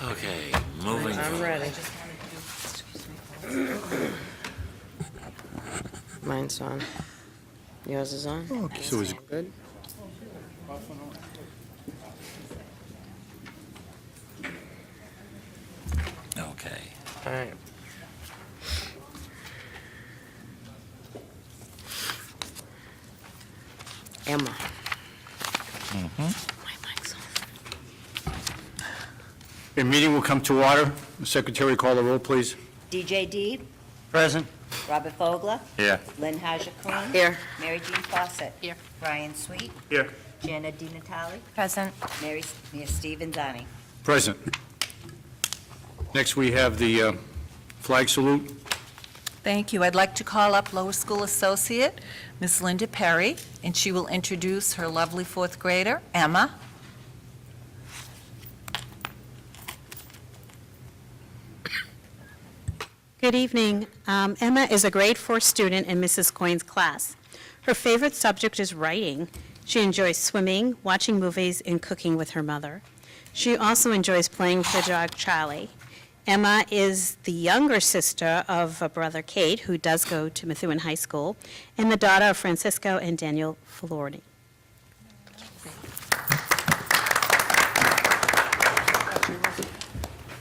Okay, moving I'm forward. ready. Mine's on. Yours is on? Okay, so is Good? Okay. All right. Emma. My mic's on. a meeting will come to order. The Secretary, call the roll, please. DJ Deeb, Present. Robert Vogler, Here. Lynn Hajakun, Here. Mary Jean Fawcett. Here. Brian Sweet, Here. Jana Di Natale, Present. Mary Stephen Zani. Present. Next, we have the flag salute. Thank you. I'd like to call up Lower School Associate, Miss Linda Perry, and she will introduce her lovely fourth grader, Emma. Good evening. Emma is a grade 4 student in Mrs. Coyne's class. Her favorite subject is writing. She enjoys swimming, watching movies, and cooking with her mother. She also enjoys playing with the dog Charlie. Emma is the younger sister of a brother, Kate, who does go to Methuen High School, and the daughter of Francisco and Daniel Floridi.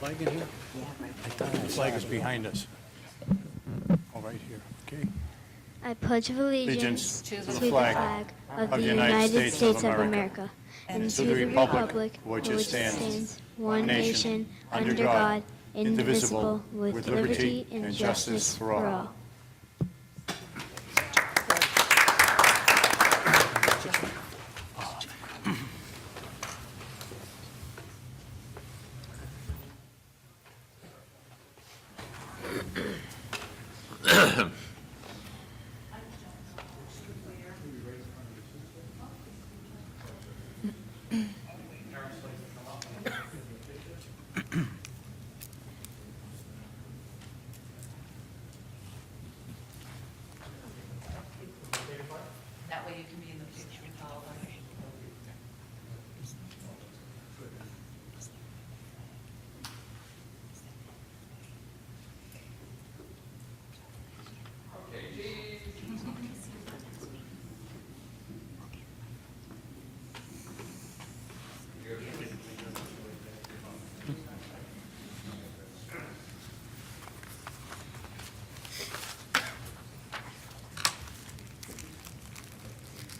Flag in here? The flag is behind us. Oh, right here, okay. I pledge allegiance To to the flag of the United States of America and to the republic which stands one nation under God, indivisible, with liberty and justice for all. That way you can be in the picture with all of us.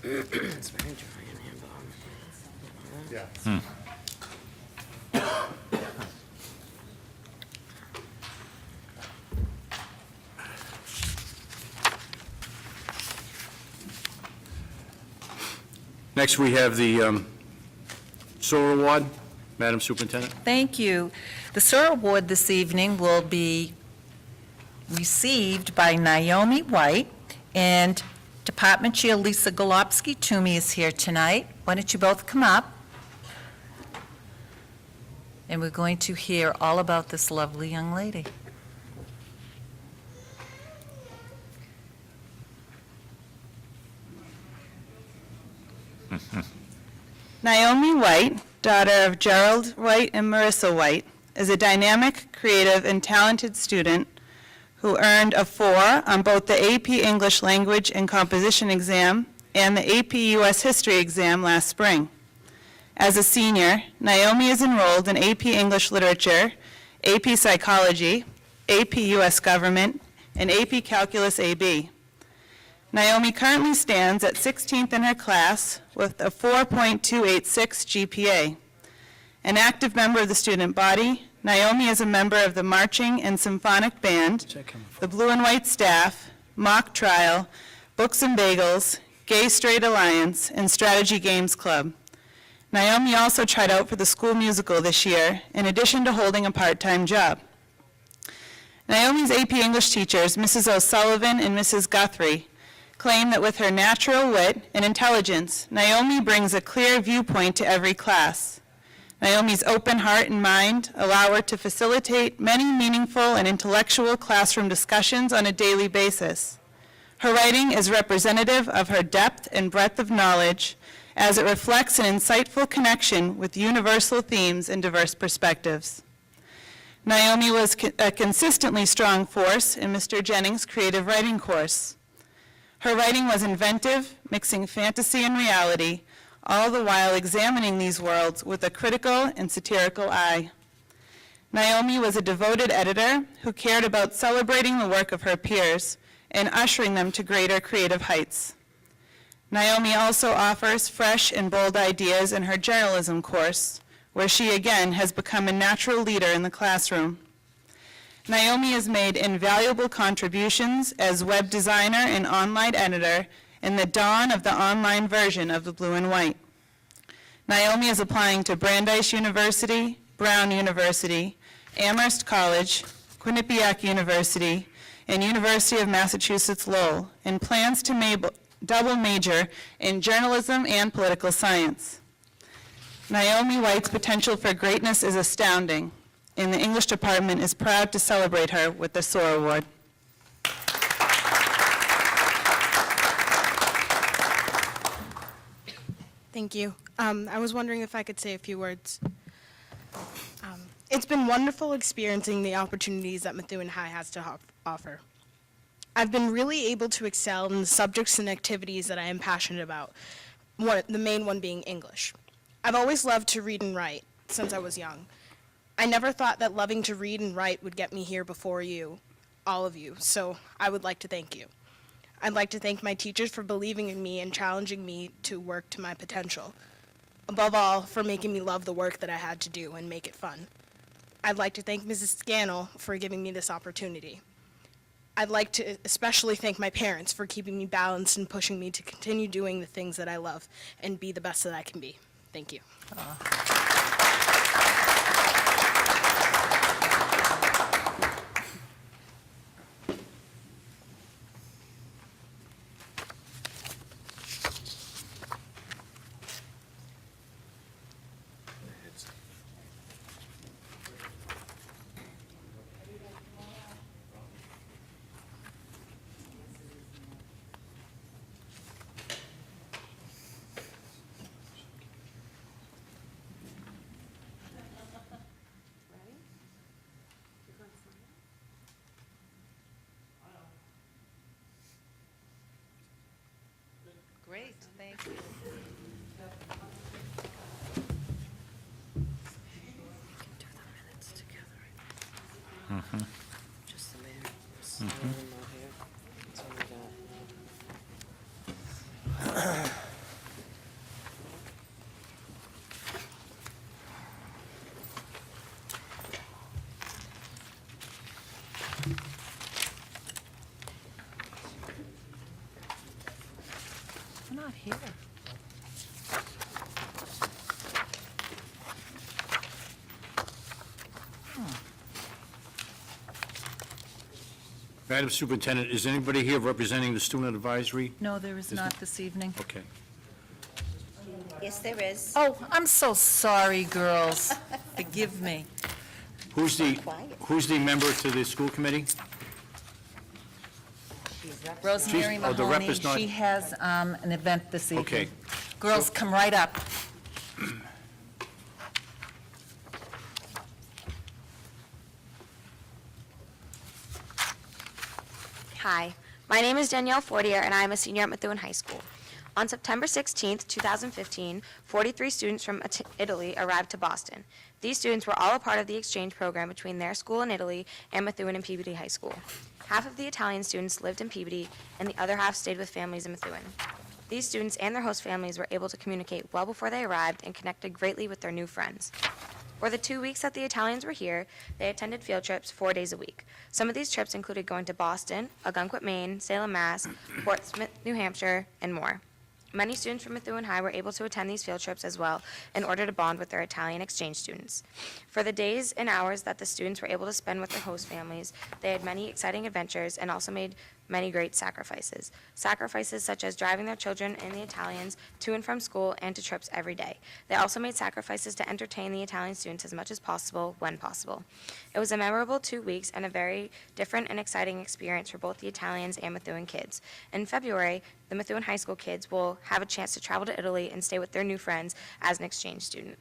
It's very dry in here, Bob. Yeah. Next, we have the SOAR Award. Madam Superintendent. Thank you. The SOAR Award this evening will be received by Naomi White, and Department Chair Lisa Golubsky-Toomey is here tonight. Why don't you both come up? And we're going to hear all about this lovely young lady. Naomi White, daughter of Gerald White and Marissa White, is a dynamic, creative, and talented student who earned a 4 on both the AP English Language and Composition exam and the AP US History exam last spring. As a senior, Naomi is enrolled in AP English Literature, AP Psychology, AP US Government, and AP Calculus AB. Naomi currently stands at 16th in her class with a 4.286 GPA. An active member of the student body, Naomi is a member of the Marching and Symphonic Band, the Blue and White Staff, Mock Trial, Books and Bagels, Gay Straight Alliance, and Strategy Games Club. Naomi also tried out for the school musical this year, in addition to holding a part-time job. Naomi's AP English teachers, Mrs. O'Sullivan and Mrs. Guthrie, claim that with her natural wit and intelligence, Naomi brings a clear viewpoint to every class. Naomi's open heart and mind allow her to facilitate many meaningful and intellectual classroom discussions on a daily basis. Her writing is representative of her depth and breadth of knowledge, as it reflects an insightful connection with universal themes and diverse perspectives. Naomi was a consistently strong force in Mr. Jennings' creative writing course. Her writing was inventive, mixing fantasy and reality, all the while examining these worlds with a critical and satirical eye. Naomi was a devoted editor who cared about celebrating the work of her peers and ushering them to greater creative heights. Naomi also offers fresh and bold ideas in her journalism course, where she again has become a natural leader in the classroom. Naomi has made invaluable contributions as web designer and online editor in the dawn of the online version of the Blue and White. Naomi is applying to Brandeis University, Brown University, Amherst College, Quinnipiac University, and University of Massachusetts Lowell, and plans to double major in journalism and political science. Naomi White's potential for greatness is astounding, and the English department is proud to celebrate her with the SOAR Award. Thank you. I was wondering if I could say a few words. It's been wonderful experiencing the opportunities that Methuen High has to offer. I've been really able to excel in the subjects and activities that I am passionate about, the main one being English. I've always loved to read and write since I was young. I never thought that loving to read and write would get me here before you, all of you, so I would like to thank you. I'd like to thank my teachers for believing in me and challenging me to work to my potential. Above all, for making me love the work that I had to do and make it fun. I'd like to thank Mrs. Scannell for giving me this opportunity. I'd like to especially thank my parents for keeping me balanced and pushing me to continue doing the things that I love and be the best that I can be. Thank you. Great, thank you. Do the minutes together. Just the mayor. Sign them out here. That's all we got. We're not here. Madam Superintendent, is anybody here representing the Student Advisory? No, there is not this evening. Okay. Yes, there is. Oh, I'm so sorry, girls. Forgive me. Who's the Quiet. member to the school committee? Rosemary Oh, the rep Mahoney, is not- she has an event this evening. Okay. Girls, come right up. Hi, my name is Danielle Fortier, and I am a senior at Methuen High School. On September 16, 2015, 43 students from Italy arrived to Boston. These students were all a part of the exchange program between their school in Italy and Methuen and Peabody High School. Half of the Italian students lived in Peabody, and the other half stayed with families in Methuen. These students and their host families were able to communicate well before they arrived and connected greatly with their new friends. For the 2 weeks that the Italians were here, they attended field trips 4 days a week. Some of these trips included going to Boston, Algonquin, Maine, Salem, Mass., Portsmouth, New Hampshire, and more. Many students from Methuen High were able to attend these field trips as well in order to bond with their Italian exchange students. For the days and hours that the students were able to spend with their host families, they had many exciting adventures and also made many great sacrifices. Sacrifices such as driving their children and the Italians to and from school and to trips every day. They also made sacrifices to entertain the Italian students as much as possible when possible. It was a memorable 2 weeks and a very different and exciting experience for both the Italians and Methuen kids. In February, the Methuen High School kids will have a chance to travel to Italy and stay with their new friends as an exchange student.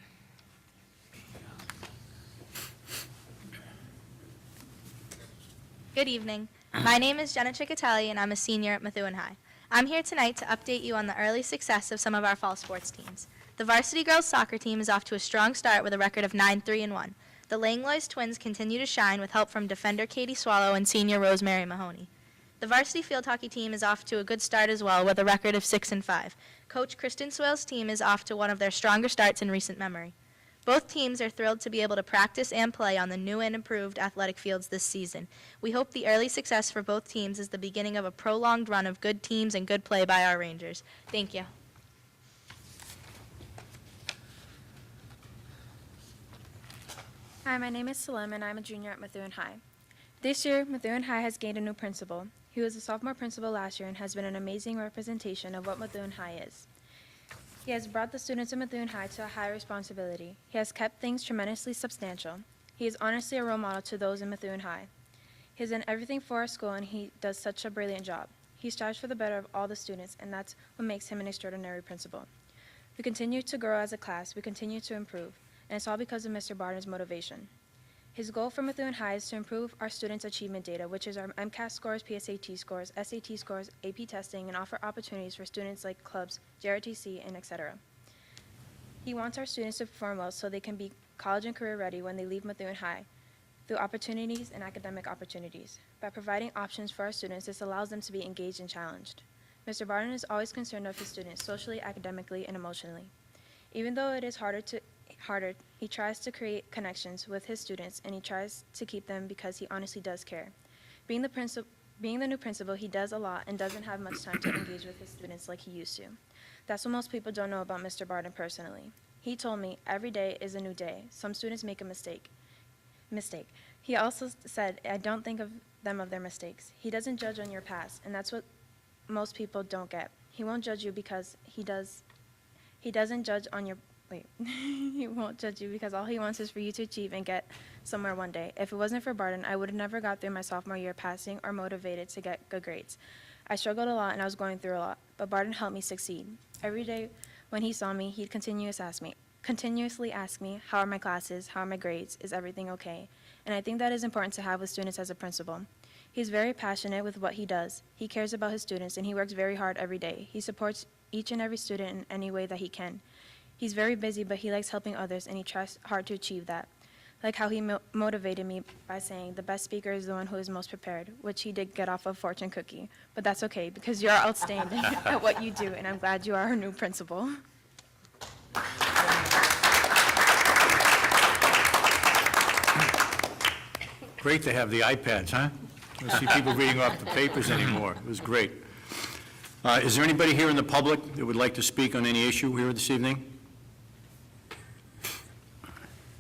Good evening. My name is Jenna Ciccatelli, and I'm a senior at Methuen High. I'm here tonight to update you on the early success of some of our fall sports teams. The varsity girls soccer team is off to a strong start with a record of 9-3-1. The Langlois twins continue to shine with help from defender Katie Swallow and senior Rosemary Mahoney. The varsity field hockey team is off to a good start as well with a record of 6-5. Coach Kristen Swale's team is off to one of their stronger starts in recent memory. Both teams are thrilled to be able to practice and play on the new and improved athletic fields this season. We hope the early success for both teams is the beginning of a prolonged run of good teams and good play by our Rangers. Thank you. Hi, my name is Salim, and I'm a junior at Methuen High. This year, Methuen High has gained a new principal. He was a sophomore principal last year and has been an amazing representation of what Methuen High is. He has brought the students of Methuen High to a high responsibility. He has kept things tremendously substantial. He is honestly a role model to those in Methuen High. He has done everything for our school, and he does such a brilliant job. He strives for the better of all the students, and that's what makes him an extraordinary principal. We continue to grow as a class. We continue to improve, and it's all because of Mr. Barton's motivation. His goal for Methuen High is to improve our students' achievement data, which is our MCAS scores, PSAT scores, SAT scores, AP testing, and offer opportunities for students like clubs, JRTC, and etc. He wants our students to perform well so they can be college and career ready when they leave Methuen High through opportunities and academic opportunities. By providing options for our students, this allows them to be engaged and challenged. Mr. Barton is always concerned of his students, socially, academically, and emotionally. Even though it is harder, he tries to create connections with his students, and he tries to keep them because he honestly does care. Being the new principal, he does a lot and doesn't have much time to engage with his students like he used to. That's what most people don't know about Mr. Barton personally. He told me, every day is a new day. Some students make a mistake. He also said, I don't think of them of their mistakes. He doesn't judge on your past, and that's what most people don't get. He won't judge you because he doesn't judge on your he won't judge you because all he wants is for you to achieve and get somewhere one day. If it wasn't for Barton, I would have never got through my sophomore year passing or motivated to get good grades. I struggled a lot and I was going through a lot, but Barton helped me succeed. Every day when he saw me, he'd continuously ask me, how are my classes, how are my grades, is everything okay? And I think that is important to have with students as a principal. He's very passionate with what he does. He cares about his students and he works very hard every day. He supports each and every student in any way that he can. He's very busy, but he likes helping others, and he tries hard to achieve that. Like how he motivated me by saying, the best speaker is the one who is most prepared, which he did get off of Fortune Cookie. But that's okay, because you're outstanding at what you do, and I'm glad you are our new principal. Great to have the iPads, huh? I don't see people reading off the papers anymore. It was great. Is there anybody here in the public that would like to speak on any issue here this evening?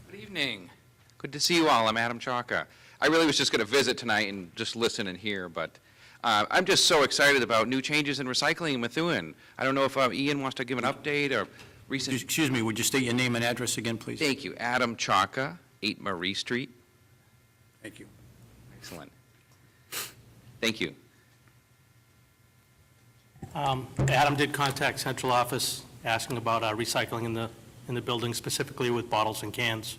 Good evening. Good to see you all. I'm Adam Chalka. I really was just going to visit tonight and just listen and hear, but I'm just so excited about new changes in recycling in Methuen. I don't know if Ian wants to give an update or recent... Excuse me, would you state your name and address again, please? Thank you. Adam Chalka, 8 Marie Street. Thank you. Excellent. Thank you. Adam did contact central office asking about recycling in the building, specifically with bottles and cans,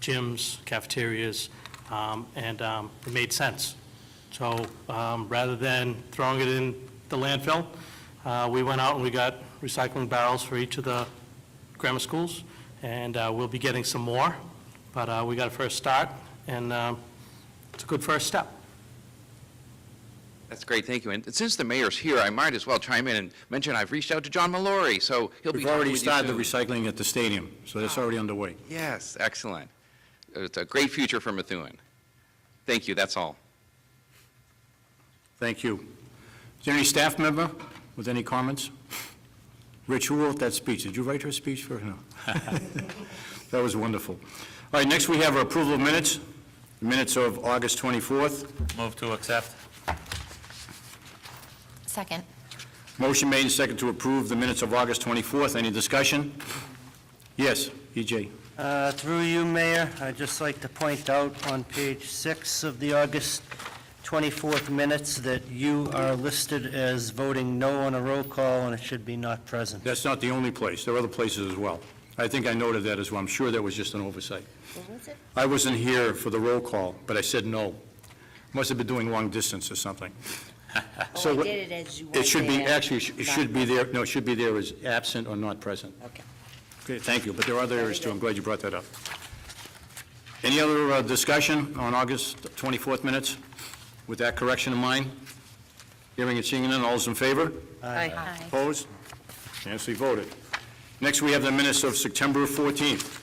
gyms, cafeterias, and it made sense. So rather than throwing it in the landfill, we went out and we got recycling barrels for each of the grammar schools, and we'll be getting some more, but we got a first start, and it's a good first step. That's great, thank you. And since the mayor's here, I might as well chime in and mention I've reached out to John Mallory, so he'll be... We've already started the recycling at the stadium, so that's already underway. Yes, excellent. It's a great future for Methuen. Thank you, that's all. Thank you. Is there any staff member with any comments? Rich, who wrote that speech? Did you write her speech for her? No. That was wonderful. All right, next we have our approval of minutes. Minutes of August 24th. Move to accept. Second. Motion made and second to approve the minutes of August 24th. Any discussion? Yes, EJ. Through you, Mayor, I'd just like to point out on page 6 of the August 24th minutes that you are listed as voting no on a roll call, and it should be not present. That's not the only place. There are other places as well. I think I noted that as well. I'm sure that was just an oversight. What was it? I wasn't here for the roll call, but I said no. Must have been doing long distance or something. Oh, So I what- did it as you were It should be, there. actually, it should be there, no, it should be there as absent or not present. Okay. Okay, thank you, but there are other areas too, I'm glad you brought that up. Any other discussion on August 24th minutes with that correction in mind? Hearing and seeing none, all those in favor? Aye. Opposed? Unanimously voted. Next, we have the minutes of September 14th.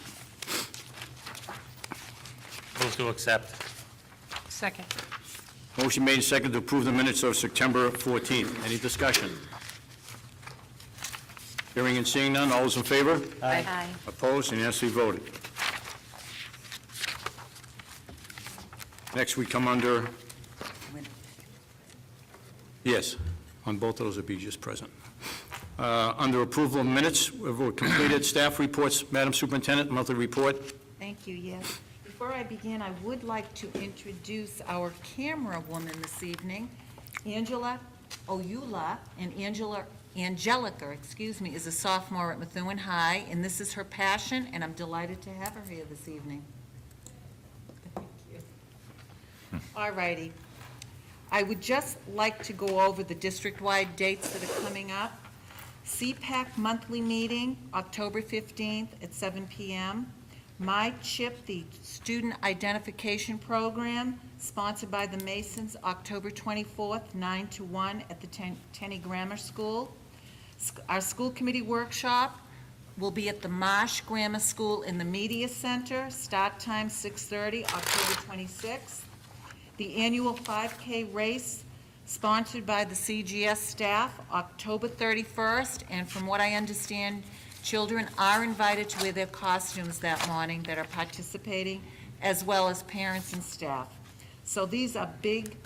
Move to accept. Second. Motion made and seconded to approve the minutes of September 14th. Any discussion? Hearing and seeing none, all those in favor? Aye. Opposed? Unanimously voted. Next, we come under, yes, on both of those would be just present. Under approval of minutes, we've completed staff reports. Madam Superintendent, monthly report. Thank you, yes. Before I begin, I would like to introduce our camera woman this evening, Angela Oyula, and Angelica, is a sophomore at Methuen High, and this is her passion, and I'm delighted to have her here this evening. Thank you. All righty. I would just like to go over the district-wide dates that are coming up. CPAC monthly meeting, October 15th at 7 p.m. My CHIP, the Student Identification Program, sponsored by the Masons, October 24th, 9 to 1 at the Tenney Grammar School. Our school committee workshop will be at the Marsh Grammar School in the Media Center, start time 6:30, October 26th. The annual 5K race, sponsored by the CGS staff, October 31st, and from what I understand, children are invited to wear their costumes that morning that are participating, as well as parents and staff. So these are big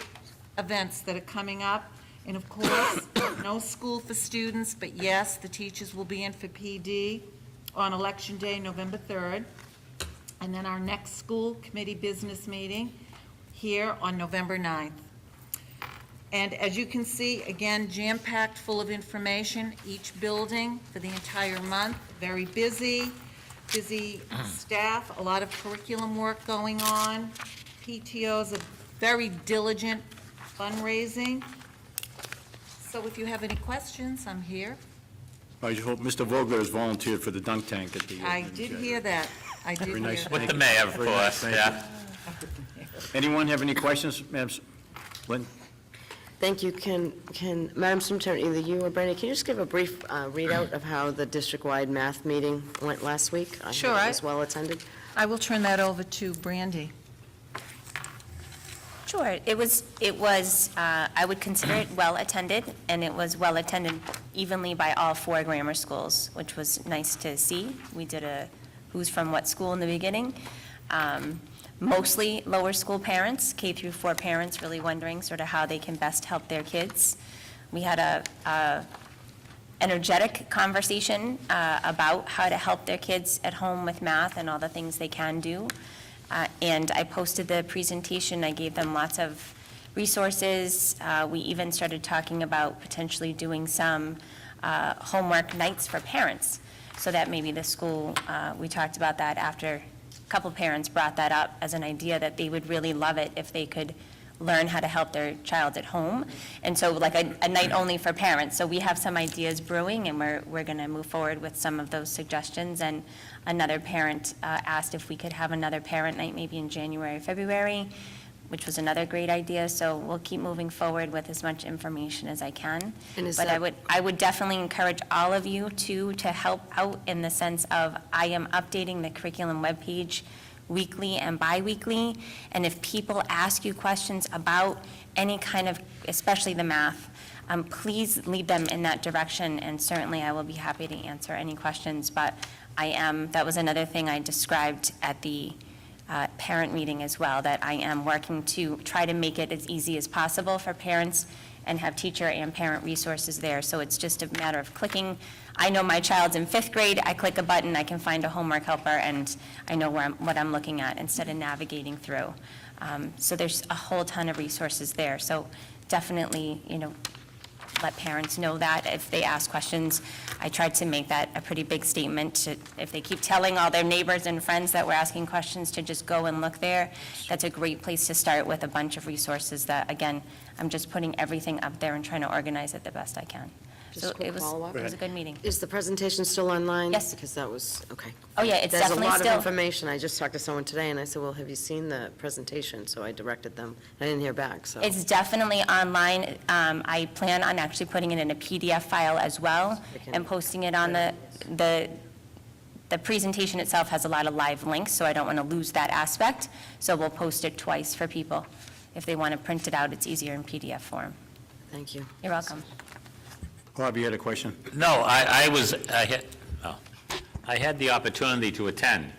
events that are coming up, and of course, no school for students, but yes, the teachers will be in for PD on Election Day, November 3rd, and then our next school committee business meeting here on November 9th. And as you can see, again, jam-packed full of information, each building for the entire month, very busy staff, a lot of curriculum work going on, PTOs, a very diligent fundraising. So if you have any questions, I'm here. I hope Mr. Vogler has volunteered for the dunk tank at the... I did hear that. I did Very hear nice. that. With the mayor, of Very nice, course, thank yeah. Anyone have any questions? Madam Lynn? Thank you. Can Madam Superintendent, either you or Brandy, can you just give a brief readout of how the district-wide math meeting went last week? Sure, I hope it was well attended. I will turn that over to Brandy. Sure. It was, I would consider it well-attended, and it was well-attended evenly by all 4 grammar schools, which was nice to see. We did a who's from what school in the beginning. Mostly lower school parents, K through 4 parents, really wondering sort of how they can best help their kids. We had a energetic conversation about how to help their kids at home with math and all the things they can do. And I posted the presentation. I gave them lots of resources. We even started talking about potentially doing some homework nights for parents, so that maybe the school, we talked about that after a couple parents brought that up as an idea that they would really love it if they could learn how to help their child at home. And so like a night only for parents. So we have some ideas brewing, and we're going to move forward with some of those suggestions. And another parent asked if we could have another parent night maybe in January, February, which was another great idea. So we'll keep moving forward with as much information as I can. And is But that- I would definitely encourage all of you to help out in the sense of I am updating the curriculum webpage weekly and biweekly. And if people ask you questions about any kind of, especially the math, please lead them in that direction, and certainly I will be happy to answer any questions. But that was another thing I described at the parent meeting as well, that I am working to try to make it as easy as possible for parents and have teacher and parent resources there. So it's just a matter of clicking. I know my child's in 5th grade, I click a button, I can find a homework helper, and I know what I'm looking at instead of navigating through. So there's a whole ton of resources there. So definitely, let parents know that if they ask questions. I tried to make that a pretty big statement. If they keep telling all their neighbors and friends that we're asking questions, to just go and look there. That's a great place to start with a bunch of resources that, again, I'm just putting everything up there and trying to organize it the best I can. Just So a quick it was follow-up. a good meeting. Is the presentation still online? Yes. Because that was, okay. Oh, yeah, it's definitely There's a lot still- of information. I just talked to someone today, and I said, well, have you seen the presentation? So I directed them. I didn't hear back, so. It's definitely online. I plan on actually putting it in a PDF file as well and posting it on the presentation itself has a lot of live links, so I don't want to lose that aspect. So we'll post it twice for people. If they want to print it out, it's easier in PDF form. Thank you. You're welcome. Bob, you had a question? No, I had the opportunity to attend,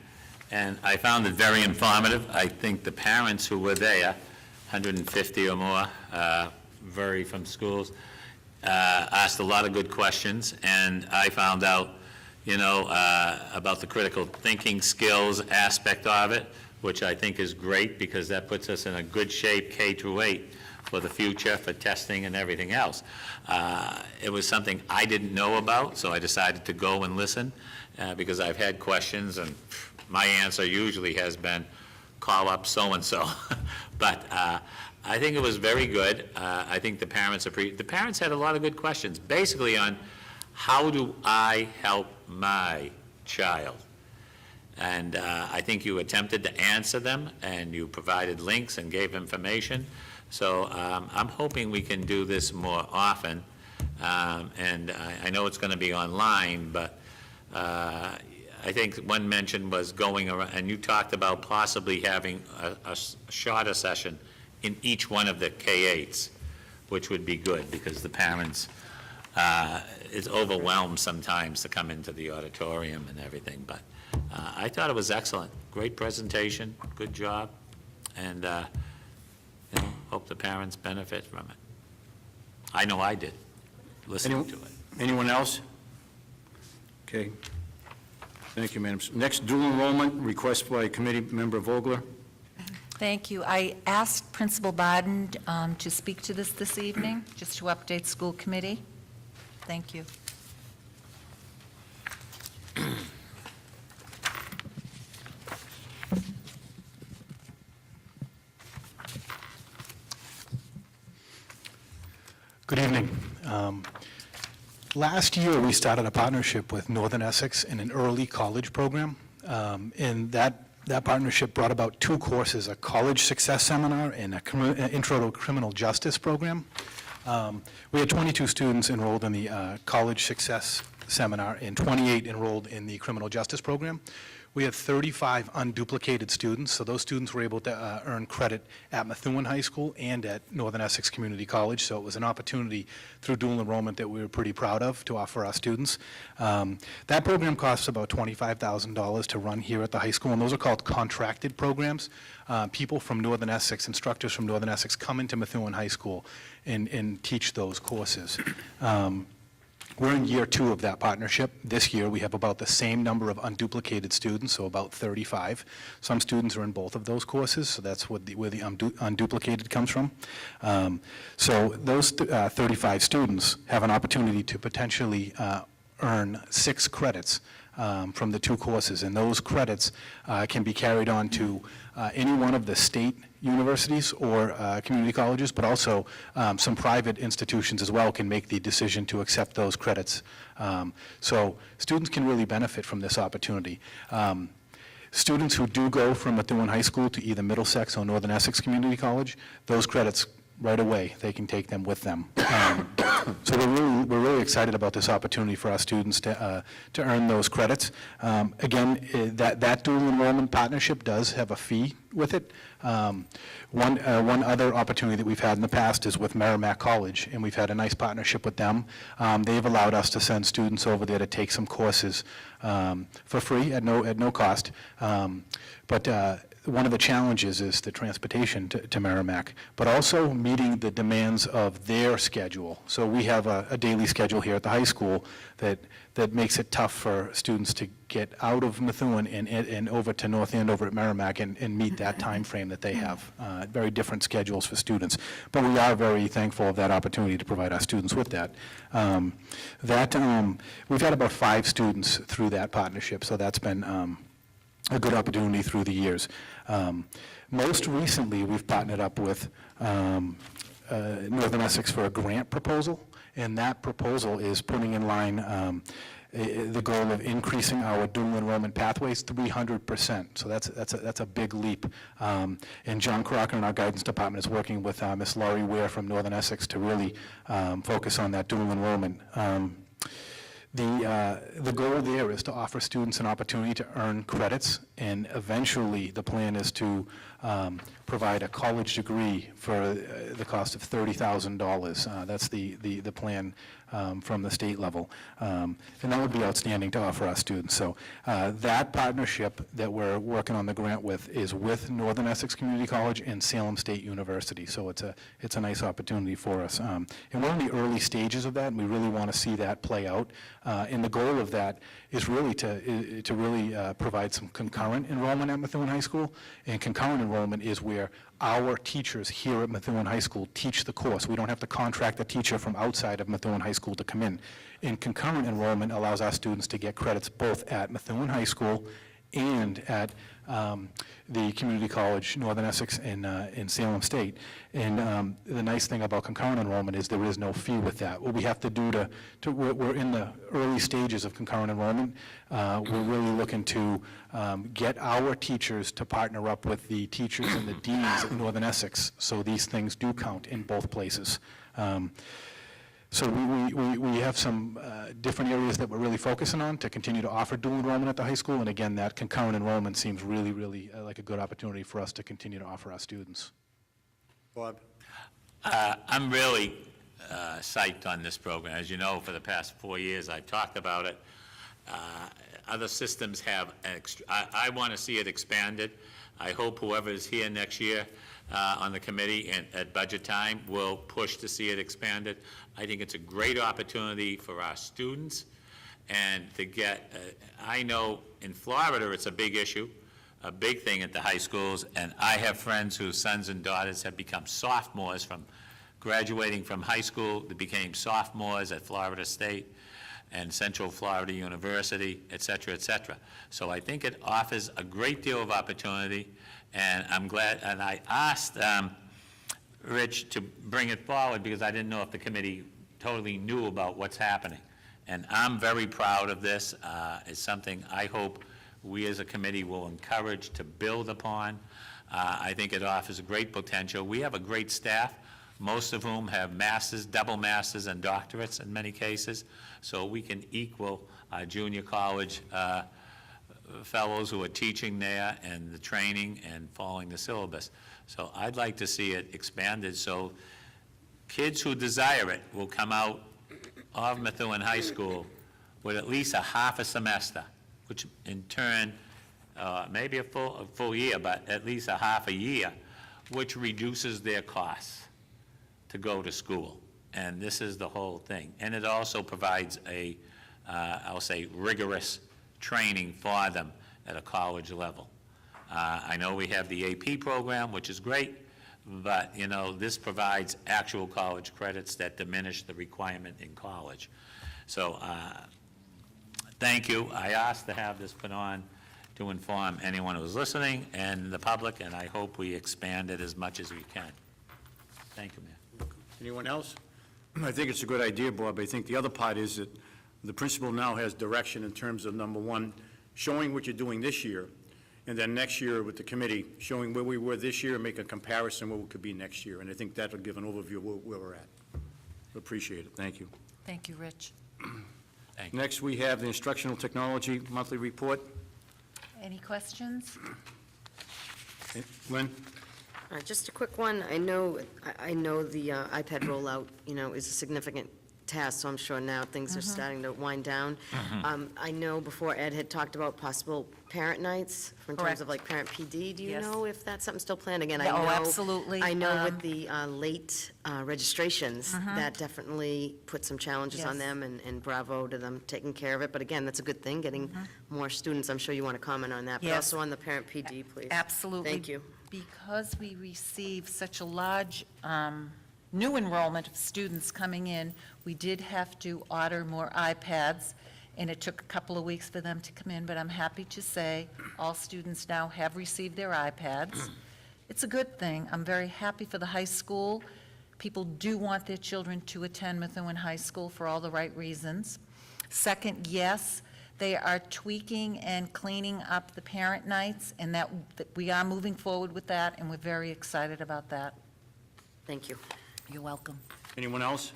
and I found it very informative. I think the parents who were there, 150 or more, vary from schools, asked a lot of good questions, and I found out, about the critical thinking skills aspect of it, which I think is great, because that puts us in a good shape K through 8 for the future, for testing and everything else. It was something I didn't know about, so I decided to go and listen, because I've had questions, and my answer usually has been, call up so-and-so. But I think it was very good. I think the parents had a lot of good questions, basically on how do I help my child? And I think you attempted to answer them, and you provided links and gave information. So I'm hoping we can do this more often. And I know it's going to be online, but I think one mention was going around, and you talked about possibly having a shorter session in each one of the K-8s, which would be good, because the parents is overwhelmed sometimes to come into the auditorium and everything. But I thought it was excellent. Great presentation, good job, and hope the parents benefit from it. I know I did, listening to it. Anyone else? Okay. Thank you, Madam. Next, dual enrollment, request by Committee Member Vogler. Thank you. I asked Principal Baden to speak to this evening, just to update school committee. Thank you. Good evening. Last year, we started a partnership with Northern Essex in an early college program, and that partnership brought about 2 courses, a college success seminar and an intro to criminal justice program. We had 22 students enrolled in the college success seminar and 28 enrolled in the criminal justice program. We had 35 unduplicated students, so those students were able to earn credit at Methuen High School and at Northern Essex Community College, so it was an opportunity through dual enrollment that we were pretty proud of to offer our students. That program costs about $25,000 to run here at the high school, and those are called contracted programs. People from Northern Essex, instructors from Northern Essex come into Methuen High School and teach those courses. We're in year 2 of that partnership. This year, we have about the same number of unduplicated students, so about 35. Some students are in both of those courses, so that's where the unduplicated comes from. So those 35 students have an opportunity to potentially earn 6 credits from the 2 courses, and those credits can be carried on to any one of the state universities or community colleges, but also some private institutions as well can make the decision to accept those credits. So students can really benefit from this opportunity. Students who do go from Methuen High School to either Middlesex or Northern Essex Community College, those credits right away, they can take them with them. So we're really excited about this opportunity for our students to earn those credits. Again, that dual enrollment partnership does have a fee with it. One other opportunity that we've had in the past is with Merrimack College, and we've had a nice partnership with them. They've allowed us to send students over there to take some courses for free at no cost. But one of the challenges is the transportation to Merrimack, but also meeting the demands of their schedule. So we have a daily schedule here at the high school that makes it tough for students to get out of Methuen and over to North Andover at Merrimack and meet that time frame that they have. Very different schedules for students. But we are very thankful of that opportunity to provide our students with that. We've had about 5 students through that partnership, so that's been a good opportunity through the years. Most recently, we've partnered up with Northern Essex for a grant proposal, and that proposal is putting in line the goal of increasing our dual enrollment pathways 300%. So that's a big leap. And John Crocker in our guidance department is working with Miss Laurie Ware from Northern Essex to really focus on that dual enrollment. The goal there is to offer students an opportunity to earn credits, and eventually the plan is to provide a college degree for the cost of $30,000. That's the plan from the state level. And that would be outstanding to offer our students. So that partnership that we're working on the grant with is with Northern Essex Community College and Salem State University. So it's a nice opportunity for us. And we're in the early stages of that, and we really want to see that play out. And the goal of that is really to really provide some concurrent enrollment at Methuen High School. And concurrent enrollment is where our teachers here at Methuen High School teach the course. We don't have to contract a teacher from outside of Methuen High School to come in. And concurrent enrollment allows our students to get credits both at Methuen High School and at the community college, Northern Essex in Salem State. And the nice thing about concurrent enrollment is there is no fee with that. What we have to do we're in the early stages of concurrent enrollment. We're really looking to get our teachers to partner up with the teachers and the deans at Northern Essex, so these things do count in both places. So we have some different areas that we're really focusing on to continue to offer dual enrollment at the high school, and again, that concurrent enrollment seems really, really like a good opportunity for us to continue to offer our students. Bob? I'm really psyched on this program. As you know, for the past 4 years, I've talked about it. Other systems have, I want to see it expanded. I hope whoever is here next year on the committee and at budget time will push to see it expanded. I think it's a great opportunity for our students and to get, I know in Florida it's a big issue, a big thing at the high schools, and I have friends whose sons and daughters have become sophomores from graduating from high school. They became sophomores at Florida State and Central Florida University, et cetera, et cetera. So I think it offers a great deal of opportunity, and I'm glad, and I asked Rich to bring it forward because I didn't know if the committee totally knew about what's happening. And I'm very proud of this. It's something I hope we as a committee will encourage to build upon. I think it offers great potential. We have a great staff, most of whom have masters, double masters, and doctorates in many cases, so we can equal junior college fellows who are teaching there and the training and following the syllabus. So I'd like to see it expanded so kids who desire it will come out of Methuen High School with at least a half a semester, which in turn, maybe a full year, but at least a half a year, which reduces their costs to go to school. And this is the whole thing. And it also provides a, I'll say, rigorous training for them at a college level. I know we have the AP program, which is great, but, you know, this provides actual college credits that diminish the requirement in college. So thank you. I asked to have this put on to inform anyone who's listening and the public, and I hope we expand it as much as we can. Thank you, Mayor. Anyone else? I think it's a good idea, Bob. I think the other part is that the principal now has direction in terms of, number one, showing what you're doing this year, and then next year with the committee, showing where we were this year and make a comparison what we could be next year. And I think that will give an overview of where we're at. Appreciate it. Thank you. Thank you, Rich. Thank you. Next, we have the Instructional Technology Monthly Report. Any questions? Lynn? Just a quick one. I know the iPad rollout, you know, is a significant task, so I'm sure now things are starting to wind down. I know before Ed had talked about possible parent nights in terms of like parent PD. Do you Yes. know if that's something still planned? Again, I Yeah, know. oh, absolutely. I know with the late registrations, Mhm. that definitely put some challenges on Yes. them, and bravo to them taking care of it. But again, that's a good thing, getting more students. I'm sure you want to comment on that. But Yes. also on the parent PD, please. Absolutely. Thank you. Because we receive such a large new enrollment of students coming in, we did have to order more iPads, and it took a couple of weeks for them to come in, but I'm happy to say all students now have received their iPads. It's a good thing. I'm very happy for the high school. People do want their children to attend Methuen High School for all the right reasons. Second, yes, they are tweaking and cleaning up the parent nights, and that we are moving forward with that, and we're very excited about that. Thank you. You're welcome. Anyone else?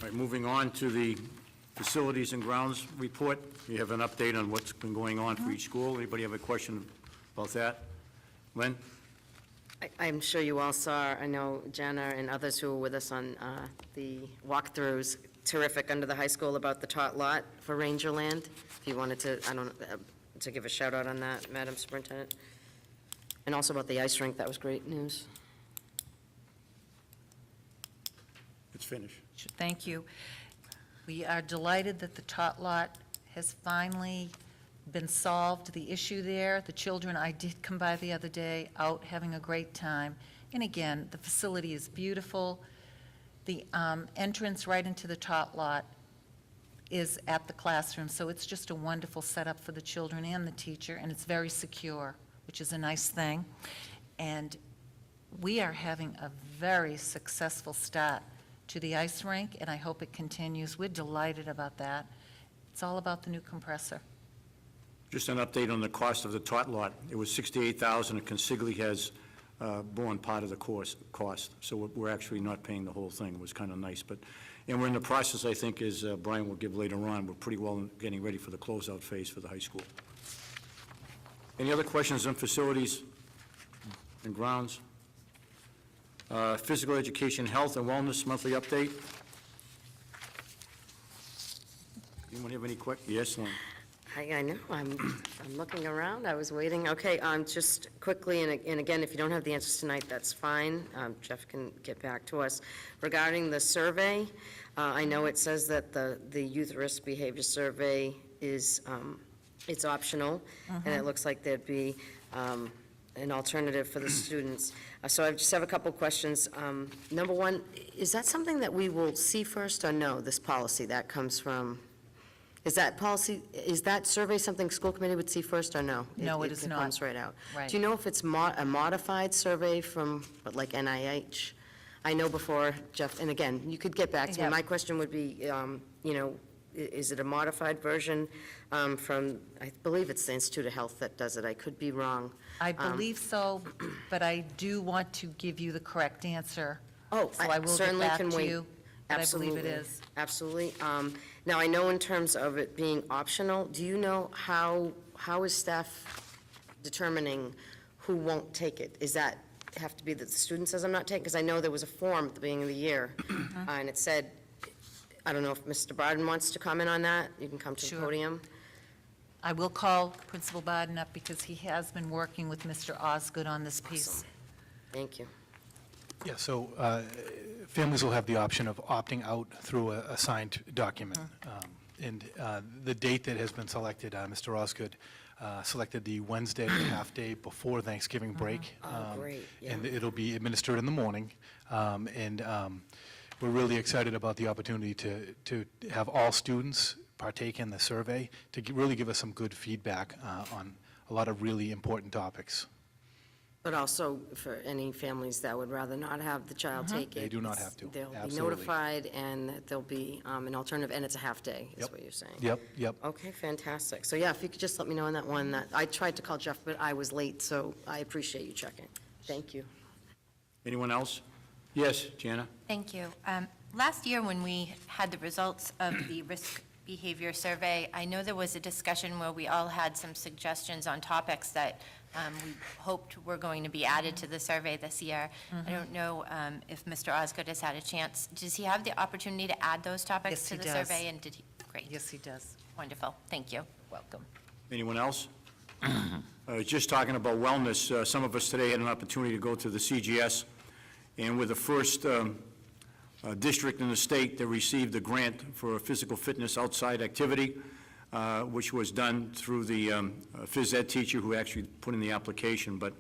All right, moving on to the Facilities and Grounds Report. We have an update on what's been going on for each school. Anybody have a question about that? Lynn? I'm sure you all saw, I know Jenna and others who were with us on the walkthroughs, terrific under the high school about the tot lot for Rangerland. If you wanted to, to give a shout out on that, Madam Superintendent. And also about the ice rink, that was great news. It's finished. Thank you. We are delighted that the tot lot has finally been solved, the issue there. The children, I did come by the other day, out having a great time. And again, the facility is beautiful. The entrance right into the tot lot is at the classroom, so it's just a wonderful setup for the children and the teacher, and it's very secure, which is a nice thing. And we are having a very successful start to the ice rink, and I hope it continues. We're delighted about that. It's all about the new compressor. Just an update on the cost of the tot lot. It was $68,000, and Consigli has borne part of the cost, so we're actually not paying the whole thing. It was kind of nice, and we're in the process, I think, as Brian will give later on, we're pretty well getting ready for the closeout phase for the high school. Any other questions on facilities and grounds? Physical education, health, and wellness monthly update. Anyone have any questions? Yes, Lynn? I know, I'm looking around, I was waiting. Okay, just quickly, and again, if you don't have the answers tonight, that's fine. Jeff can get back to us. Regarding the survey, I know it says that the youth risk behavior survey is, it's optional, and it looks like there'd be an alternative for the students. So I just have a couple questions. Number one, is that something that we will see first, or no, this policy that comes from? Is that survey something school committee would see first, or no? No, it is It not. comes right out. Right. Do you know if it's a modified survey from, like NIH? I know before, Jeff, and again, you could get back to me. Yep. My question would be, is it a modified version from, I believe it's the Institute of Health that does it. I could be wrong. I believe so, but I do want to give you the correct answer. Oh, So I will get certainly back can to wait. you, but I believe it Absolutely. is. Absolutely. Now, I know in terms of it being optional, do you know how is staff determining who won't take it? Is that have to be that the student says I'm not taking? Because I know there was a form at the beginning of the year, and it said, I don't know if Mr. Barden wants to comment on that. You can come to the Sure. podium. I will call Principal Barden up because he has been working with Mr. Osgood on this piece. Thank you. Yeah, so families will have the option of opting out through a signed document. And the date that has been selected, Mr. Osgood selected the Wednesday half-day before Thanksgiving break. Oh, great, yeah. And it'll be administered in the morning. And we're really excited about the opportunity to have all students partake in the survey to really give us some good feedback on a lot of really important topics. But also for any families that would rather not have the child take it. They do not have to. They'll be Absolutely. notified, and there'll be an alternative, and it's a half-day, is Yep. what you're saying. Yep. Okay, fantastic. So, yeah, if you could just let me know on that one. I tried to call Jeff, but I was late, so I appreciate you checking. Thank you. Anyone else? Yes, Jana? Thank you. Last year, when we had the results of the risk behavior survey. I know there was a discussion where we all had some suggestions on topics that we hoped were going to be added to the survey this year. I don't know if Mr. Osgood has had a chance. Does he have the opportunity to add those topics Yes, to he the does. survey? And did he? Great. Yes, he does. Wonderful. Thank you. Welcome. Anyone else? Just talking about wellness, some of us today had an opportunity to go to the CGS, and we're the first district in the state that received a grant for a physical fitness outside activity, which was done through the phys ed teacher who actually put in the application, but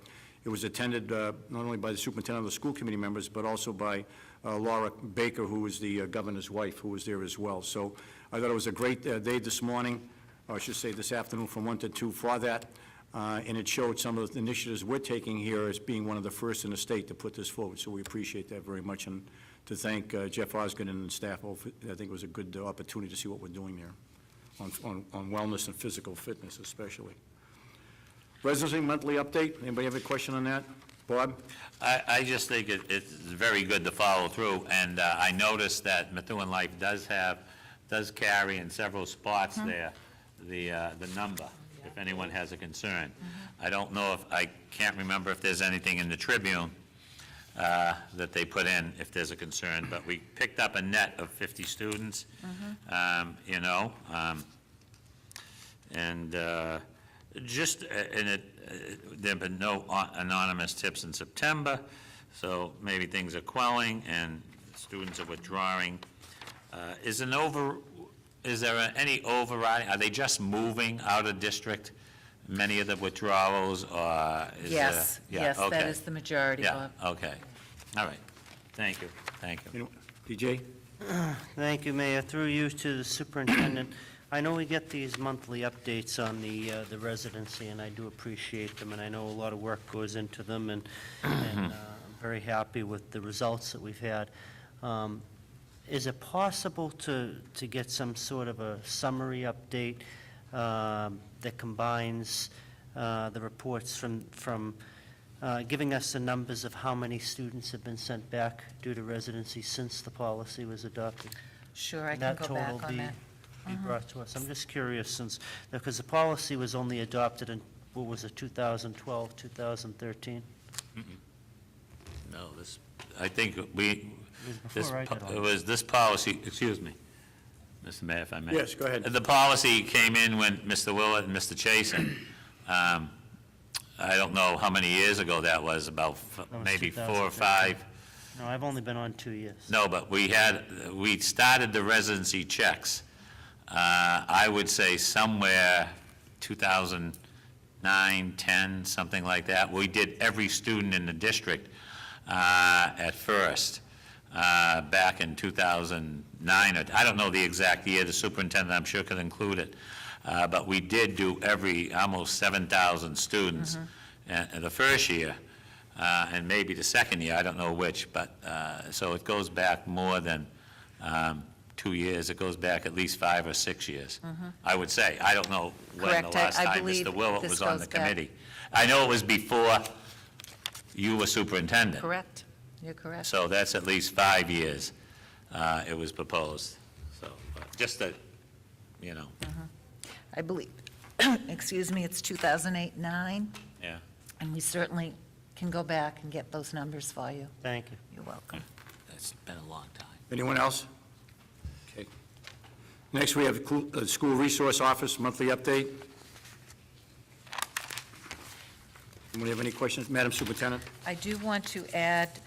it was attended not only by the superintendent of the school committee members, but also by Laura Baker, who was the governor's wife, who was there as well. So I thought it was a great day this morning, or I should say this afternoon, from 1 to 2 for that, and it showed some of the initiatives we're taking here as being one of the first in the state to put this forward, so we appreciate that very much, and to thank Jeff Osgood and the staff. I think it was a good opportunity to see what we're doing there on wellness and physical fitness especially. Residency monthly update, anybody have a question on that? Bob? I just think it's very good to follow through, and I noticed that Methuen Life does carry in several spots there the number, if anyone has a concern. I don't know I can't remember if there's anything in the Tribune that they put in if there's a concern, but we picked up a net of 50 students, you know, and there have been no anonymous tips in September, so maybe things are quelling and students are withdrawing. Is there any overriding, are they just moving out of district, many of the withdrawals, or is there? Yes, Yeah, yes, that okay. is the majority, Yeah, Bob. okay. All right. Thank you. DJ? Thank you, Mayor. Through you to the superintendent. I know we get these monthly updates on the residency, and I do appreciate them, and I know a lot of work goes into them, and I'm very happy with the results that we've had. Is it possible to get some sort of a summary update that combines the reports from giving us the numbers of how many students have been sent back due to residency since the policy was adopted? Sure, I can go back on that. Be brought to us. I'm just curious, because the policy was only adopted in, what was it, 2012, 2013? No, I think before I got on. it was this policy, excuse me, Mr. Mayor, if I may. Yes, go ahead. The policy came in when Mr. Willett and Mr. Chasen, I don't know how many years ago that was, about That was maybe 4 or 2013. 5. No, I've only been on 2 years. No, but we started the residency checks, I would say somewhere 2009, 10, something like that. We did every student in the district at first, back in 2009. I don't know the exact year, the superintendent, I'm sure, could include it. But we did do almost 7,000 students in the first year, and maybe the second year, I don't know which, but, so it goes back more than 2 years. It goes back at least 5 or 6 years, I would say. I don't know when the Correct. last I time believe Mr. Willett this was on goes the back- committee. I know it was before you were superintendent. Correct. You're correct. So that's at least 5 years it was proposed. So, just that, you know, I believe, excuse me, it's 2008-9, yeah. and we certainly can go back and get those numbers for you. Thank you. You're welcome. It's been a long time. Anyone else? Okay. Next, we have School Resource Office monthly update. Anyone have any questions? Madam Superintendent? I do want to add,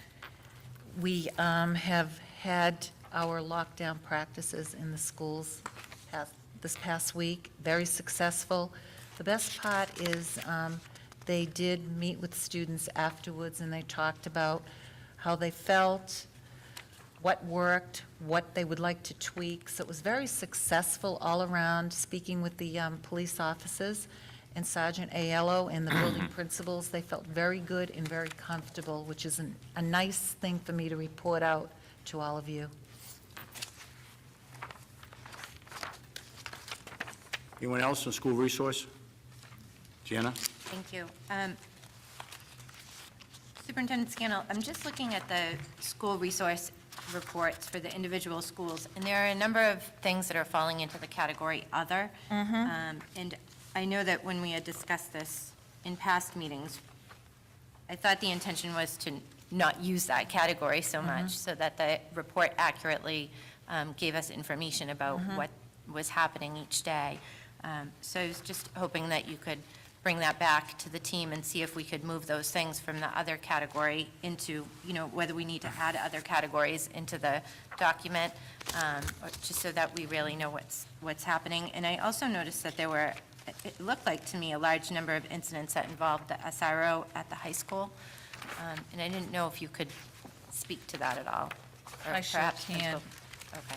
we have had our lockdown practices in the schools this past week, very successful. The best part is they did meet with students afterwards, and they talked about how they felt, what worked, what they would like to tweak. So it was very successful all around, speaking with the police officers and Sergeant Aiello and the building principals. They felt very good and very comfortable, which is a nice thing for me to report out to all of you. Anyone else on School Resource? Jana? Thank you. Superintendent Scannell, I'm just looking at the school resource. reports for the individual schools, and there are a number of things that are falling into the category other. And I know that when we had discussed this in past meetings, I thought the intention was to not use that category so much, so that the report accurately gave us information about what was happening each day. So I was just hoping that you could bring that back to the team and see if we could move those things from the other category into, whether we need to add other categories into the document, or just so that we really know what's happening. And I also noticed that there were, it looked like to me, a large number of incidents that involved the SRO at the high school. And I didn't know if you could speak to that at all. Or I sure perhaps can. Okay.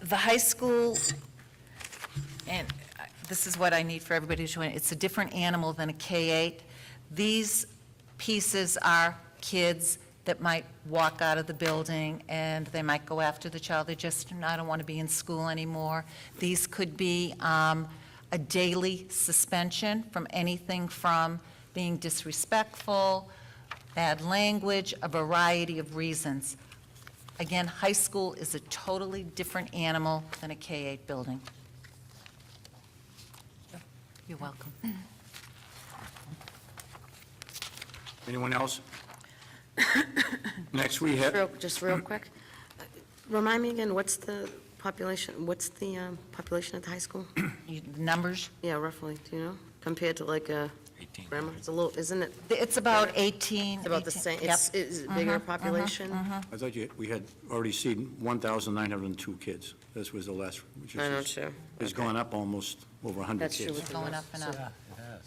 The high school, and this is what I need for everybody to join, it's a different animal than a K-8. These pieces are kids that might walk out of the building and they might go after the child. They just, I don't want to be in school anymore. These could be a daily suspension from anything from being disrespectful, bad language, a variety of reasons. Again, high school is a totally different animal than a K-8 building. You're welcome. Anyone else? Next, we have, Just real quick, remind me again, what's the population at the high school? Numbers? Yeah, roughly, do you know? Compared to like a 18. grammar, it's a little, isn't it? It's about 18. It's about the 18, same, yep. it's a bigger population? I thought we had already seen 1,902 kids. This was the last. Which is- I know, too. It's Okay. gone up almost over 100 That's true kids. with the Going rest, up and so- up. Yeah, it has.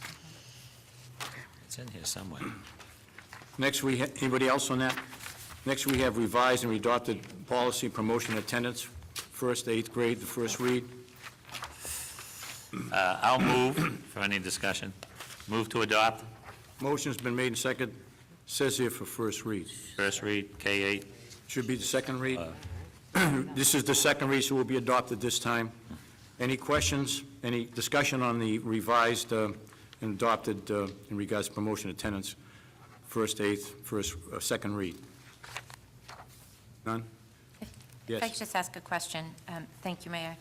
It's in here somewhere. Next, anybody else on that? Next, we have revised and adopted policy promotion attendance, first to 8th grade, the first read. I'll move for any discussion. Move to adopt, Motion's been made and second, says here for first read. first read, K-8. Should be the second read. This is the second read, so will be adopted this time. Any questions, any discussion on the revised and adopted in regards to promotion attendance, first, 8th, second read? None? If I Yes. could just ask a question. Thank you, Mayor.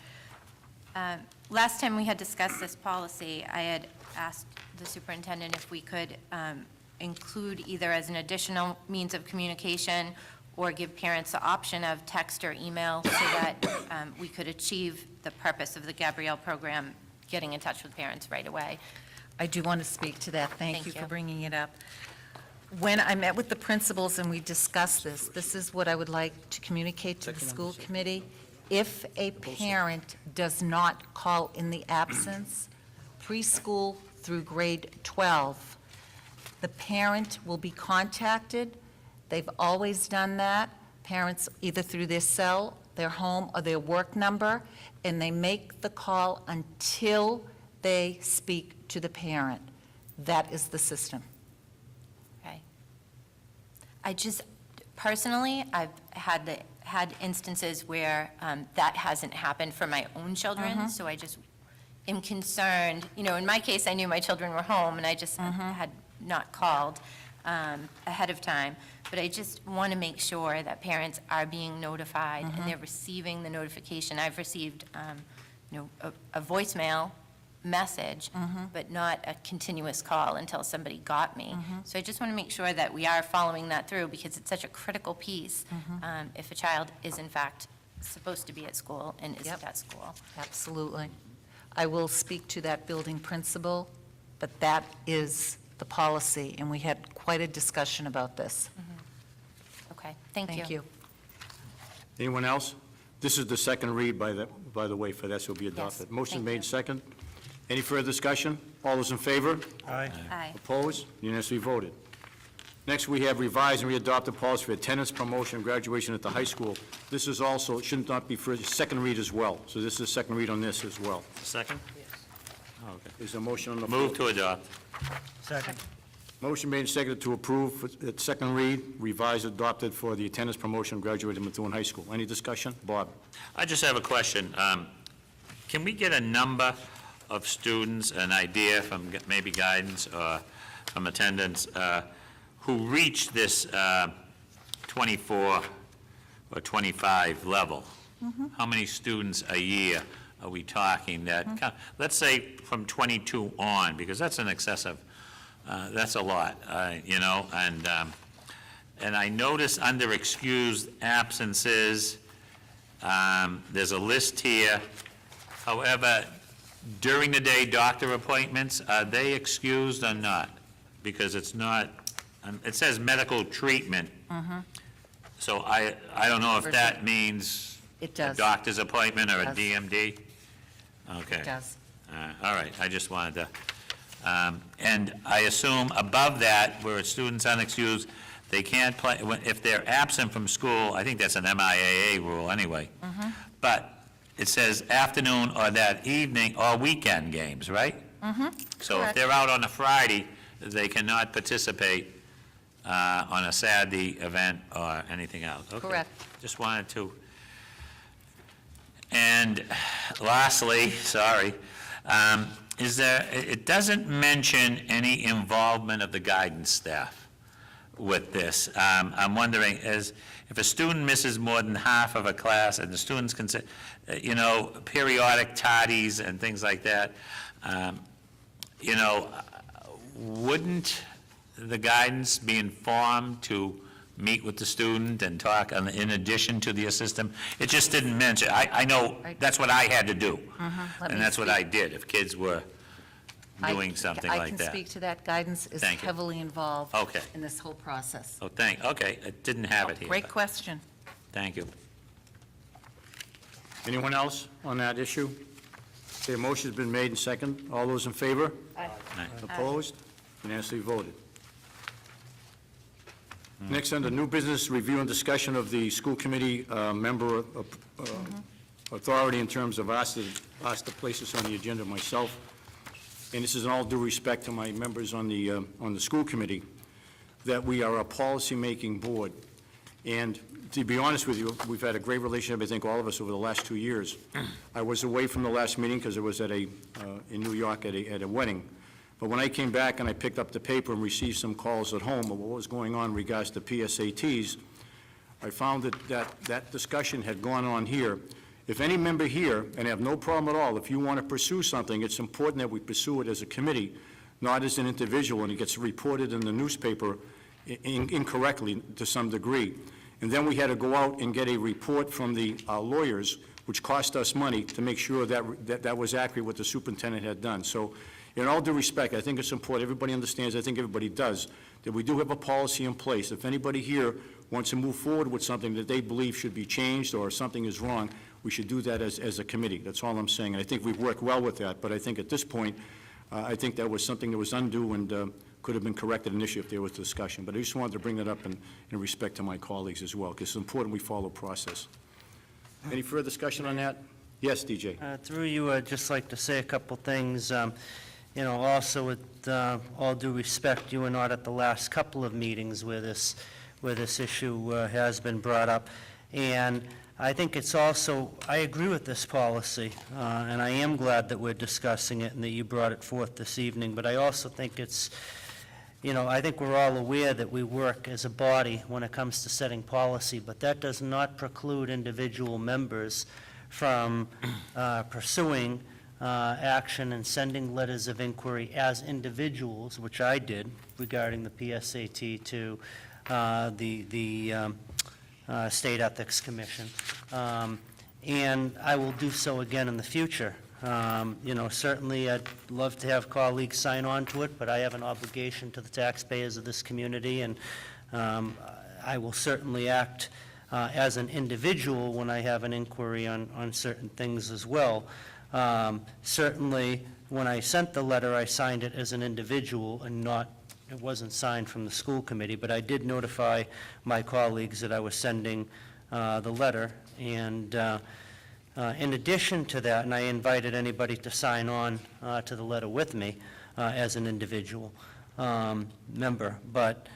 Last time we had discussed this policy, I had asked the superintendent if we could include either as an additional means of communication or give parents the option of text or email so that we could achieve the purpose of the Gabrielle program, getting in touch with parents right away. I do want to speak to that. Thank Thank you for you. bringing it up. When I met with the principals and we discussed this is what I would like to communicate to the school committee. If a parent does not call in the absence, preschool through grade 12, the parent will be contacted. They've always done that. Parents, either through their cell, their home, or their work number, and they make the call until they speak to the parent. That is the system. Okay. I just, personally, I've had instances where that hasn't happened for my own children, so I just am concerned. In my case, I knew my children were home, and I just had not called ahead of time. But I just want to make sure that parents are being notified and they're receiving the notification. I've received, a voicemail message, but not a continuous call until somebody got me. So I just want to make sure that we are following that through because it's such a critical piece if a child is in fact supposed to be at school and isn't at school. Absolutely. I will speak to that building principal, but that is the policy, and we had quite a discussion about this. Okay, thank you. Thank you. Anyone else? This is the second read, by the way, for that, so will be adopted. Motion thank made you. second. Any further discussion? All those in favor? Aye. Aye. Opposed? Unanimously voted. Next, we have revised and readopted policy for attendance, promotion, and graduation at the high school. This is also, it should not be first, second read as well. So this is second read on this as well. Second? Oh, okay. Is there a motion on the floor? Move to adopt. Second. Motion made and seconded to approve at second read, revised, adopted for the attendance, promotion, and graduating Methuen High School. Any discussion? Bob? I just have a question. Can we get a number of students, an idea from maybe guidance or from attendance, who reach this 24 or 25 level, how many students a year are we talking that, let's say from 22 on, because that's an excessive, that's a lot, you know, and I notice under excused absences, there's a list here. However, during the day doctor appointments, are they excused or not? Because it's not, it says medical treatment. So I don't know if that means It a does. doctor's appointment or a Does. DMD? Okay. It does. All right, I just wanted to, and I assume above that, where a student's unexcused, they can't play, if they're absent from school, I think that's an MIAA rule anyway. But it says afternoon or that evening or weekend games, right? So if Correct. they're out on a Friday, they cannot participate on a Saturday event or anything else. Okay. Correct. Just wanted to. And lastly, sorry, is there, it doesn't mention any involvement of the guidance staff with this. I'm wondering, if a student misses more than half of a class and the students can, you know, periodic tardies and things like that, you know, wouldn't the guidance be informed to meet with the student and talk in addition to the assistant? It just didn't mention, I know that's what I had to do. And that's what I did, if kids were doing something like I can that. speak to that. Guidance is Thank you. heavily involved Okay. in this whole process. Oh, okay, I didn't have it here. Great but question. Thank you. Anyone else on that issue? Okay, a motion's been made and second. All those in favor? Aye. Opposed? Unanimously voted. Next, under new business, review and discussion of the school committee member authority in terms of asked to place this on the agenda myself. And this is in all due respect to my members on the school committee, that we are a policy-making board. And to be honest with you, we've had a great relationship, I think, all of us over the last 2 years. I was away from the last meeting because I was at in New York at a wedding. But when I came back and I picked up the paper and received some calls at home of what was going on in regards to PSATs, I found that discussion had gone on here. If any member here, and I have no problem at all, if you want to pursue something, it's important that we pursue it as a committee, not as an individual, and it gets reported in the newspaper incorrectly to some degree. And then we had to go out and get a report from the lawyers, which cost us money, to make sure that was accurate what the superintendent had done. So, in all due respect, I think it's important, everybody understands, I think everybody does, that we do have a policy in place. If anybody here wants to move forward with something that they believe should be changed or something is wrong, we should do that as a committee. That's all I'm saying. And I think we've worked well with that, but I think at this point, I think that was something that was undue and could have been corrected initially if there was discussion. But I just wanted to bring that up in respect to my colleagues as well, because it's important we follow process. Any further discussion on that? Yes, DJ. Through you, I'd just like to say a couple things. You know, also with all due respect, you were not at the last couple of meetings where this issue has been brought up. And I think it's also, I agree with this policy, and I am glad that we're discussing it and that you brought it forth this evening. But I also think it's, you know, I think we're all aware that we work as a body when it comes to setting policy, but that does not preclude individual members from pursuing action and sending letters of inquiry as individuals, which I did regarding the PSAT to the State Ethics Commission. And I will do so again in the future. You know, certainly I'd love to have colleagues sign on to it, but I have an obligation to the taxpayers of this community, and I will certainly act as an individual when I have an inquiry on certain things as well. Certainly, when I sent the letter, I signed it as an individual and it wasn't signed from the school committee, but I did notify my colleagues that I was sending the letter. And in addition to that, and I invited anybody to sign on to the letter with me as an individual member. But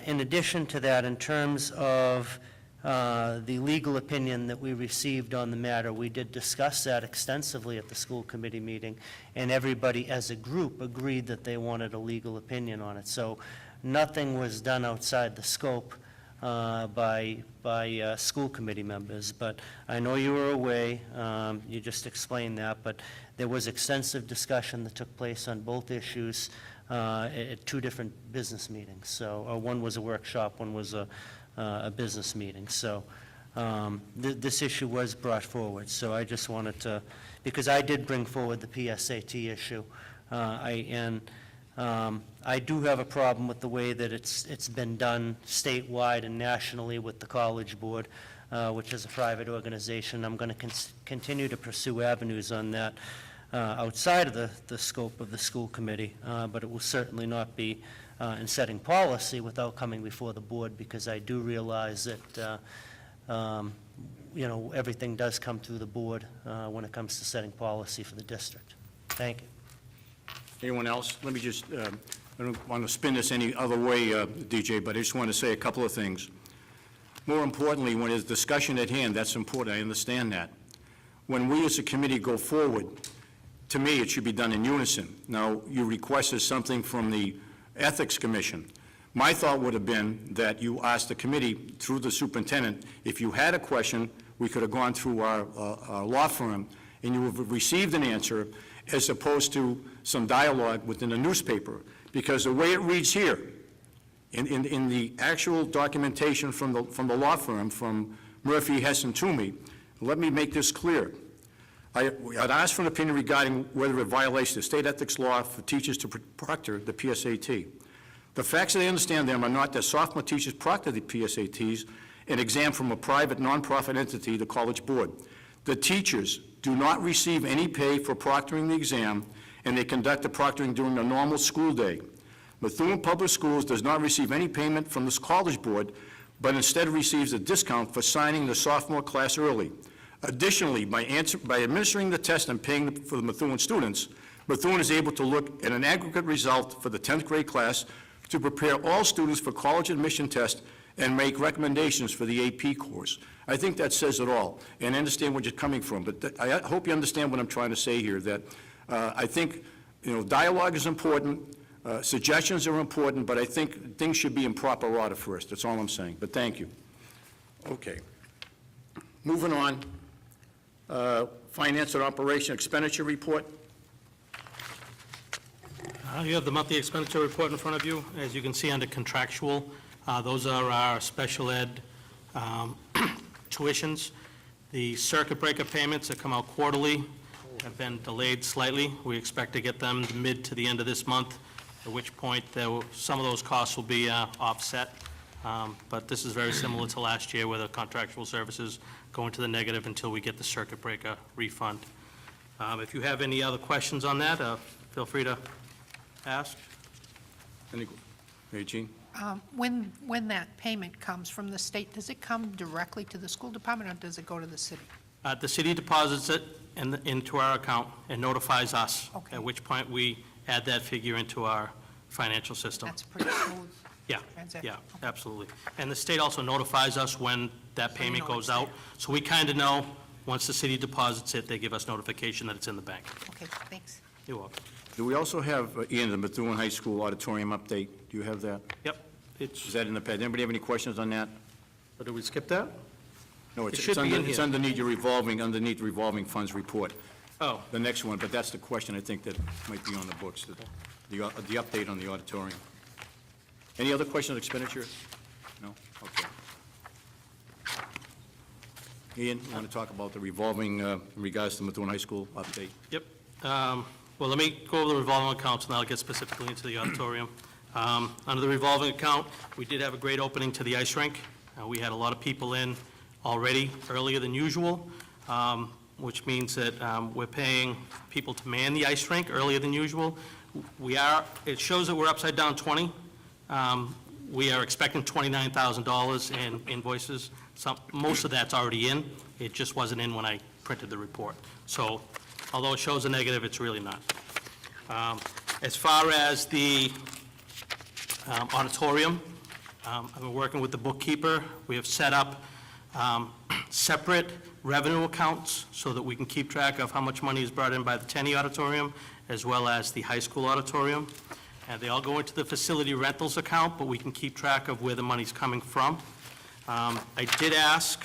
in addition to that, in terms of the legal opinion that we received on the matter, we did discuss that extensively at the school committee meeting, and everybody as a group agreed that they wanted a legal opinion on it. So nothing was done outside the scope by school committee members. But I know you were away, you just explained that, but there was extensive discussion that took place on both issues at two different business meetings. So one was a workshop, one was a business meeting. So this issue was brought forward. So I just wanted to, because I did bring forward the PSAT issue, I do have a problem with the way that it's been done statewide and nationally with the College Board, which is a private organization. I'm going to continue to pursue avenues on that outside of the scope of the school committee, but it will certainly not be in setting policy without coming before the board, because I do realize that everything does come through the board when it comes to setting policy for the district. Thank you. Anyone else? Let me just, I don't want to spin this any other way, DJ, but I just want to say a couple of things. More importantly, when there's discussion at hand, that's important, I understand that. When we as a committee go forward, to me, it should be done in unison. Now, you requested something from the Ethics Commission. My thought would have been that you asked the committee, through the superintendent, if you had a question, we could have gone through our law firm, and you would have received an answer, as opposed to some dialogue within a newspaper. Because the way it reads here, in the actual documentation from the law firm, from Murphy, Hess, and Toomey, let me make this clear. I'd asked for an opinion regarding whether it violates the state ethics law for teachers to proctor the PSAT. The facts that I understand them are not that sophomore teachers proctor the PSATs, an exam from a private nonprofit entity, the College Board. The teachers do not receive any pay for proctoring the exam, and they conduct the proctoring during a normal school day. Methuen Public Schools does not receive any payment from this College Board, but instead receives a discount for signing the sophomore class early. Additionally, by administering the test and paying for the Methuen students, Methuen is able to look at an aggregate result for the 10th grade class to prepare all students for college admission tests and make recommendations for the AP course. I think that says it all, and I understand where you're coming from, but I hope you understand what I'm trying to say here, that I think, dialogue is important, suggestions are important, but I think things should be in proper order first. That's all I'm saying, but thank you. Okay. Moving on, Finance and Operation Expenditure Report. You have the monthly expenditure report in front of you. As you can see under contractual, those are our special ed tuitions. The circuit breaker payments that come out quarterly have been delayed slightly. We expect to get them mid to the end of this month, at which point some of those costs will be offset. But this is very similar to last year, where the contractual services go into the negative until we get the circuit breaker refund. If you have any other questions on that, feel free to ask. Hey, Jean? When that payment comes from the state, does it come directly to the school department, or does it go to the city? The city deposits it into our account and notifies us, Okay. at which point we add that figure into our financial system. That's pretty smooth Yeah, transaction. yeah, absolutely. And the state also notifies us when that So you payment know goes it's out. there. So we kind of know, once the city deposits it, they give us notification that it's in the bank. Okay, thanks. You're welcome. Do we also have, Ian, the Methuen High School auditorium update? Do you have that? Yep. Is that in the pad? Anybody have any questions on that? Or did we skip that? No, It it's should be in it's here. underneath revolving funds report. Oh, The next one, but that's the question I think that might be on the books, the update on the auditorium. Any other questions on expenditure? No? Okay. Ian, you want to talk about the revolving, in regards to Methuen High School update? yep. Well, let me go over the revolving accounts, and I'll get specifically into the auditorium. Under the revolving account, we did have a great opening to the ice rink. We had a lot of people in already earlier than usual, which means that we're paying people to man the ice rink earlier than usual. It shows that we're upside down 20. We are expecting $29,000 in invoices. Most of that's already in. It just wasn't in when I printed the report. So although it shows a negative, it's really not. As far as the auditorium, I've been working with the bookkeeper. We have set up separate revenue accounts so that we can keep track of how much money is brought in by the Tenney Auditorium as well as the high school auditorium. and they all go into the facility rentals account, but we can keep track of where the money's coming from. I did ask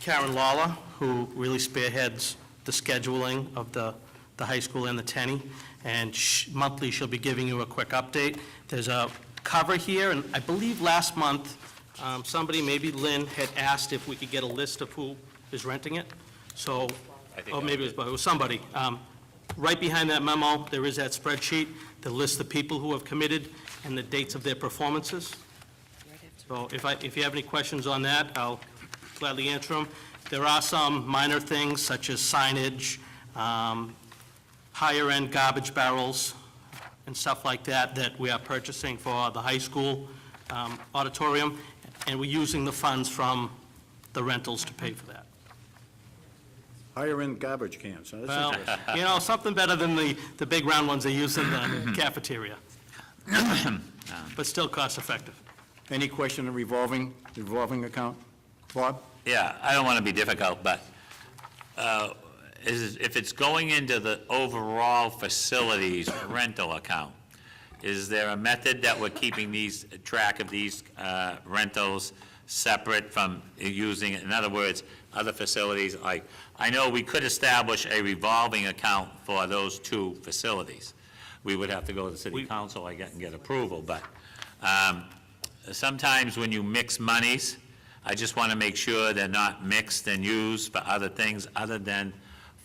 Karen Lawler, who really spearheads the scheduling of the high school and the Tenny, and monthly she'll be giving you a quick update. There's a cover here, and I believe last month, somebody, maybe Lynn, had asked if we could get a list of who is renting it. So, or maybe it was somebody. Right behind that memo, there is that spreadsheet that lists the people who have committed and the dates of their performances. So if you have any questions on that, I'll gladly answer them. There are some minor things such as signage, higher-end garbage barrels, and stuff like that that we are purchasing for the high school auditorium, and we're using the funds from the rentals to pay for that. Higher-end garbage cans, huh? That's Well, interesting. something better than the big round ones they use in the cafeteria, but still cost-effective. Any question on revolving account? Bob? Yeah, I don't want to be difficult, but if it's going into the overall facilities rental account, is there a method that we're keeping track of these rentals separate from using, in other words, other facilities? Like, I know we could establish a revolving account for those two facilities. We would have to go to the city council, I guess, and get approval, but sometimes when you mix monies, I just want to make sure they're not mixed and used for other things other than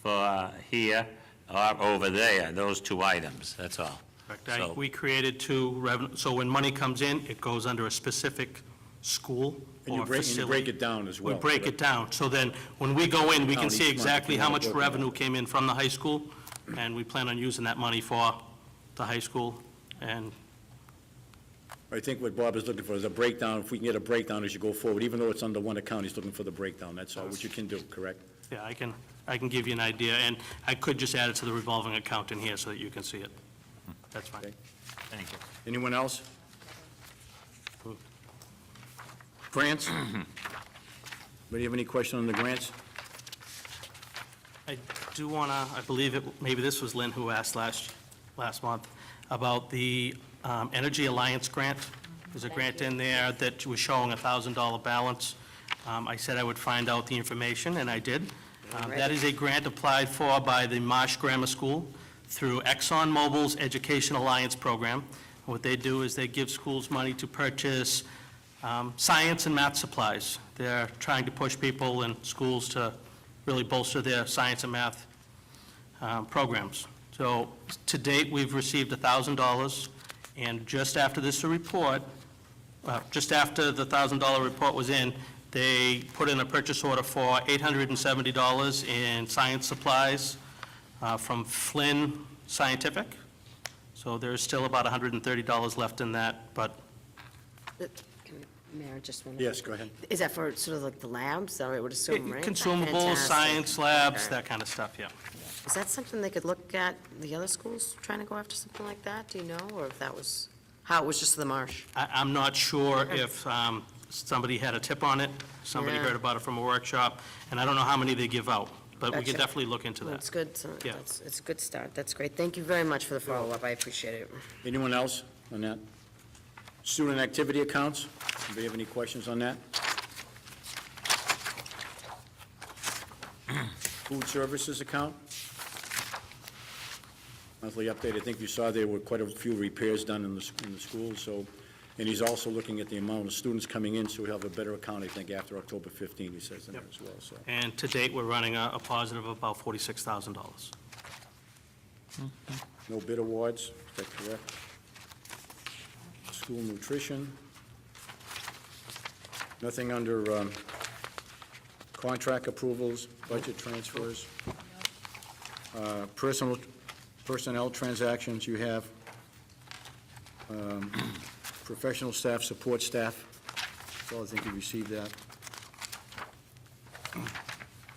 for here or over there, those two items, that's all. Correct. We created two revenue, so when money comes in, it goes under a specific school And you or break facility. it down as well. We break it down, so then when we go in, we can Down see each month, exactly you how know, much working revenue came in from the high school, and we plan on using that money for the high school, and I think what Bob is looking for is a breakdown. If we can get a breakdown as you go forward, even though it's under one account, he's looking for the breakdown, that's all, which you can do, correct? yeah, I can give you an idea, and I could just add it to the revolving account in here so that you can see it. That's fine. Okay. Thank you. Anyone else? Grants? Anybody have any question on the grants? I do want to, I believe maybe this was Lynn who asked last month about the Energy Alliance grant. There's a grant in there that was showing a $1,000 balance. I said I would find out the information, and I did. That is a grant applied for by the Marsh Grammar School through ExxonMobil's Education Alliance program. What they do is they give schools money to purchase science and math supplies. They're trying to push people in schools to really bolster their science and math programs. So to date, we've received $1,000, and just after this report, just after the $1,000 report was in, they put in a purchase order for $870 in science supplies from Flynn Scientific. So there's still about $130 left in that, but Mayor, just one. Yes, go ahead. Is that for sort of like the labs, I would assume, right? consumables, Fantastic. science labs, Okay. that kind of stuff, yeah. Is that something they could look at, the other schools trying to go after something like that? Do you know, or if that was, how it was just the Marsh? I'm not sure if somebody had a tip on it, somebody Yeah. heard about it from a workshop, and I don't know how many they give out, but we can Gotcha. definitely look into Well, that. it's good, so Yeah. it's a good start, that's great. Thank you very much for the follow-up, I appreciate it. Anyone else on that? Student activity accounts? Anybody have any questions on that? Food services account? Monthly update, I think you saw there were quite a few repairs done in the schools, so, and he's also looking at the amount of students coming in, so we'll have a better account, I think, after October 15, he says in there as well, so. And to date, we're running a positive of about $46,000. No bid awards, is that correct? School nutrition. Nothing under contract approvals, budget transfers. Personnel transactions you have. Professional staff, support staff. So I think you received that.